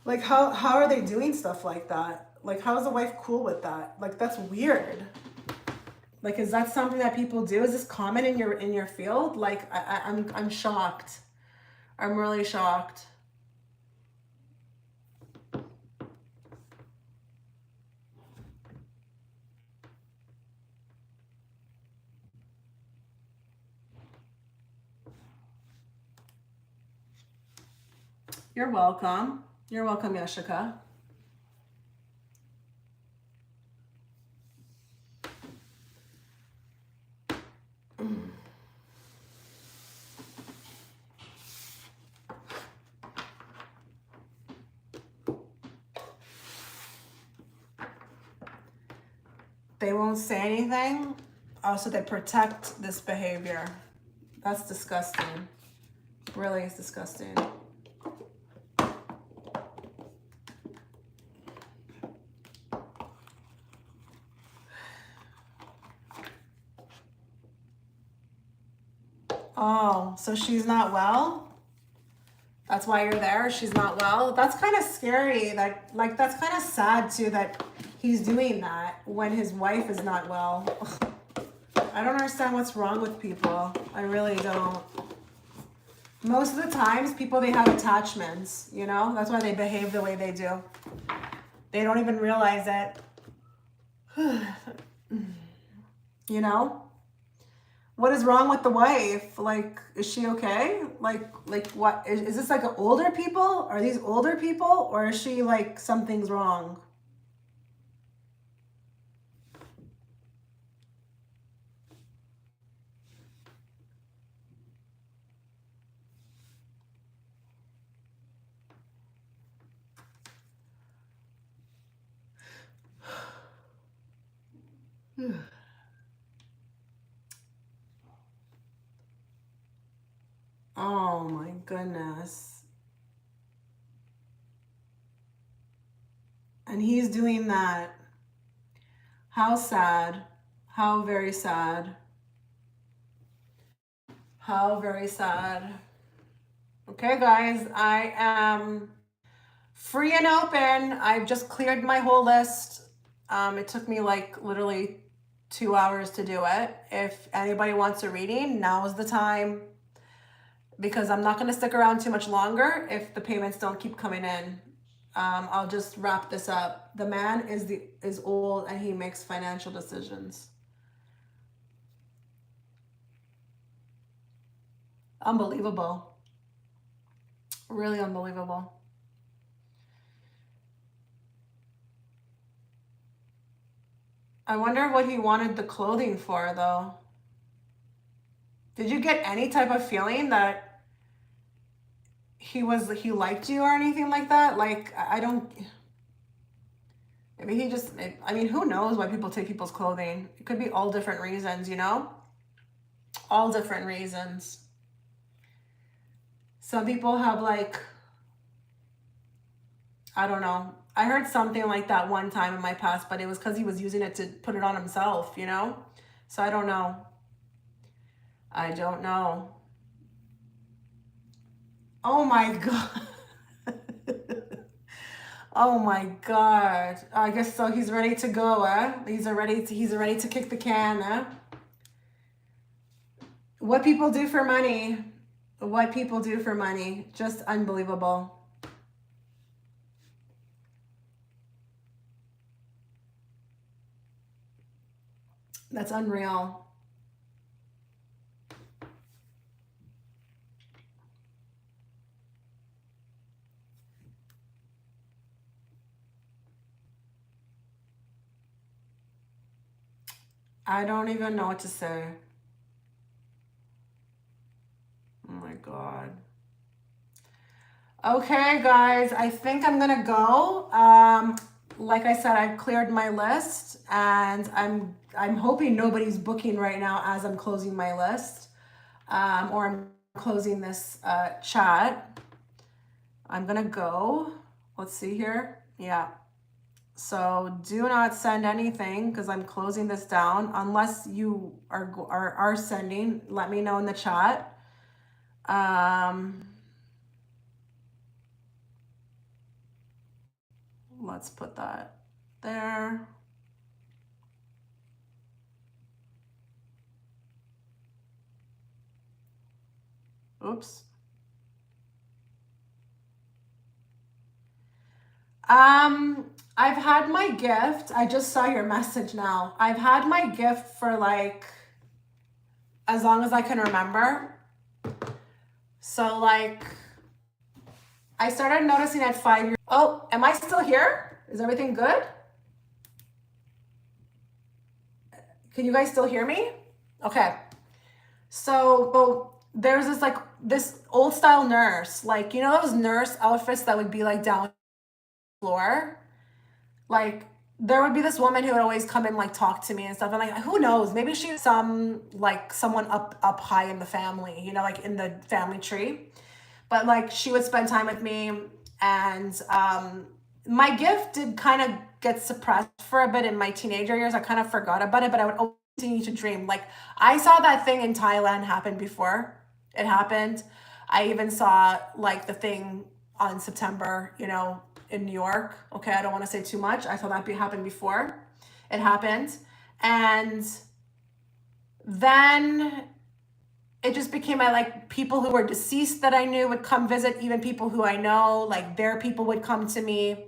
Like, how are they doing stuff like that? Like, how is the wife cool with that? Like, that's weird. Like, is that something that people do? Is this common in your field? Like, I'm shocked. I'm really shocked. You're welcome. You're welcome, Yeshika. They won't say anything. Oh, so they protect this behavior. That's disgusting. Really, it's disgusting. Oh, so she's not well? That's why you're there? She's not well? That's kind of scary. Like, that's kind of sad too that he's doing that when his wife is not well. I don't understand what's wrong with people. I really don't. Most of the times, people, they have attachments, you know? That's why they behave the way they do. They don't even realize it. You know? What is wrong with the wife? Like, is she okay? Like what? Is this like older people? Are these older people? Or is she like, something's wrong? Oh my goodness. And he's doing that. How sad. How very sad. How very sad. Okay, guys, I am free and open. I've just cleared my whole list. It took me like literally 2 hours to do it. If anybody wants a reading, now is the time, because I'm not going to stick around too much longer if the payments don't keep coming in. I'll just wrap this up. The man is old and he makes financial decisions. Unbelievable. Really unbelievable. I wonder what he wanted the clothing for, though. Did you get any type of feeling that he liked you or anything like that? Like, I don't, maybe he just, I mean, who knows why people take people's clothing? It could be all different reasons, you know? All different reasons. Some people have like, I don't know. I heard something like that one time in my past, but it was because he was using it to put it on himself, you know? So I don't know. I don't know. Oh my God. Oh my God. I guess so. He's ready to go, huh? He's ready to kick the can, huh? What people do for money. What people do for money. Just unbelievable. That's unreal. I don't even know what to say. Oh my God. Okay, guys, I think I'm gonna go. Like I said, I've cleared my list, and I'm hoping nobody's booking right now as I'm closing my list, or I'm closing this chat. I'm gonna go. Let's see here. Yeah. So do not send anything because I'm closing this down unless you are sending. Let me know in the chat. Let's put that there. Oops. I've had my gift. I just saw your message now. I've had my gift for like as long as I can remember. So like I started noticing at 5 years. Oh, am I still here? Is everything good? Can you guys still hear me? Okay. So there's this old style nurse, like, you know, those nurse outfits that would be like down the floor. Like there would be this woman who would always come and like talk to me and stuff. And like, who knows? Maybe she's some like someone up high in the family, you know, like in the family tree. But like she would spend time with me, and my gift did kind of get suppressed for a bit in my teenager years. I kind of forgot about it, but I would always continue to dream. Like I saw that thing in Thailand happen before it happened. I even saw like the thing on September, you know, in New York. Okay, I don't want to say too much. I saw that happen before it happened. And then it just became I like people who were deceased that I knew would come visit, even people who I know, like their people would come to me.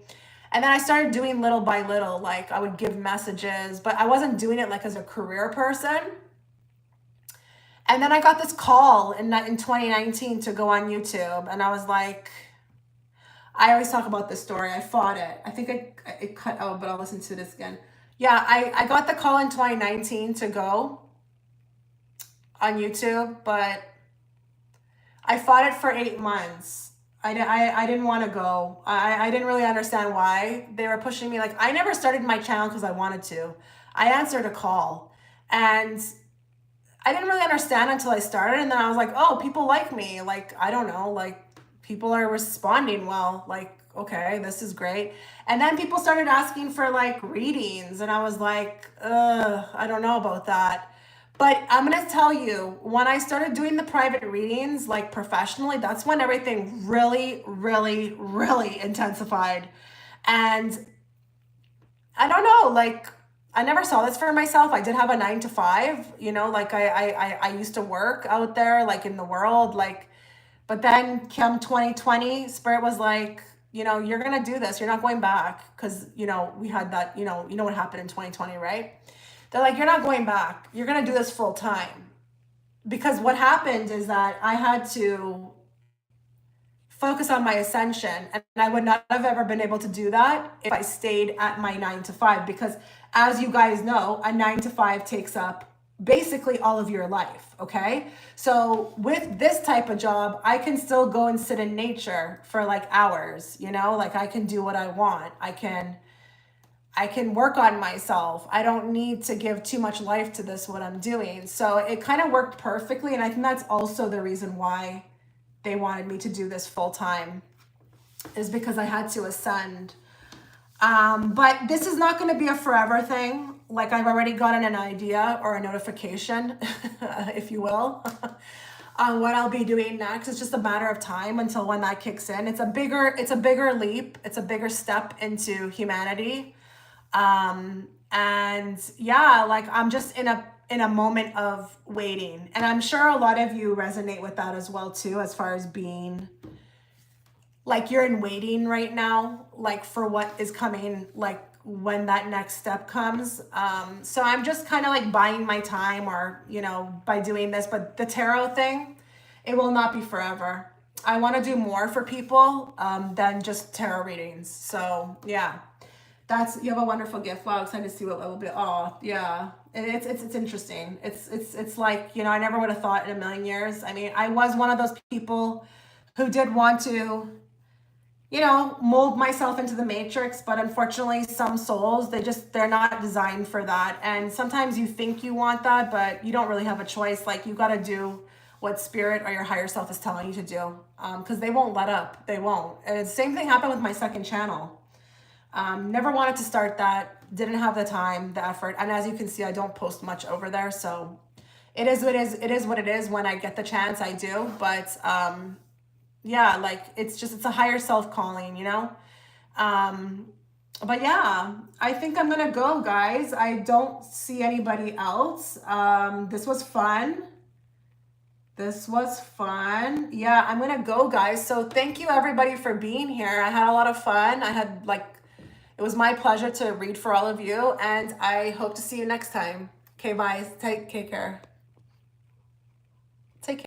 And then I started doing little by little, like I would give messages, but I wasn't doing it like as a career person. And then I got this call in 2019 to go on YouTube. And I was like, I always talk about this story. I fought it. I think it cut out, but I'll listen to this again. Yeah, I got the call in 2019 to go on YouTube, but I fought it for 8 months. I didn't want to go. I didn't really understand why they were pushing me. Like I never started my channel because I wanted to. I answered a call, and I didn't really understand until I started. And then I was like, oh, people like me. Like, I don't know, like people are responding well. Like, okay, this is great. And then people started asking for like readings, and I was like, I don't know about that. But I'm going to tell you, when I started doing the private readings, like professionally, that's when everything really, really, really intensified. And I don't know, like, I never saw this for myself. I did have a 9 to 5, you know, like I used to work out there, like in the world, like, but then come 2020, Spirit was like, you know, you're going to do this. You're not going back. Cause you know, we had that, you know what happened in 2020, right? They're like, you're not going back. You're going to do this full time. Because what happened is that I had to focus on my ascension, and I would not have ever been able to do that if I stayed at my 9 to 5. Because as you guys know, a 9 to 5 takes up basically all of your life. Okay. So with this type of job, I can still go and sit in nature for like hours, you know, like I can do what I want. I can work on myself. I don't need to give too much life to this, what I'm doing. So it kind of worked perfectly. And I think that's also the reason why they wanted me to do this full time, is because I had to ascend. But this is not going to be a forever thing. Like I've already gotten an idea or a notification, if you will, on what I'll be doing next. It's just a matter of time until when that kicks in. It's a bigger leap. It's a bigger step into humanity. And yeah, like I'm just in a moment of waiting, and I'm sure a lot of you resonate with that as well too, as far as being like you're in waiting right now, like for what is coming, like when that next step comes. So I'm just kind of like buying my time, or, you know, by doing this. But the tarot thing, it will not be forever. I want to do more for people than just tarot readings. So yeah. You have a wonderful gift. Wow, excited to see what will be. Oh, yeah. And it's interesting. It's like, you know, I never would have thought in a million years. I mean, I was one of those people who did want to, you know, mold myself into the matrix, but unfortunately some souls, they're not designed for that. And sometimes you think you want that, but you don't really have a choice. Like you got to do what spirit or your higher self is telling you to do. Because they won't let up. They won't. And the same thing happened with my second channel. Never wanted to start that, didn't have the time, the effort. And as you can see, I don't post much over there. So it is what it is. It is what it is. When I get the chance, I do. But yeah, like it's a higher self calling, you know? But yeah, I think I'm going to go, guys. I don't see anybody else. This was fun. Yeah, I'm going to go, guys. So thank you everybody for being here. I had a lot of fun. It was my pleasure to read for all of you, and I hope to see you next time. Okay, bye. Take care.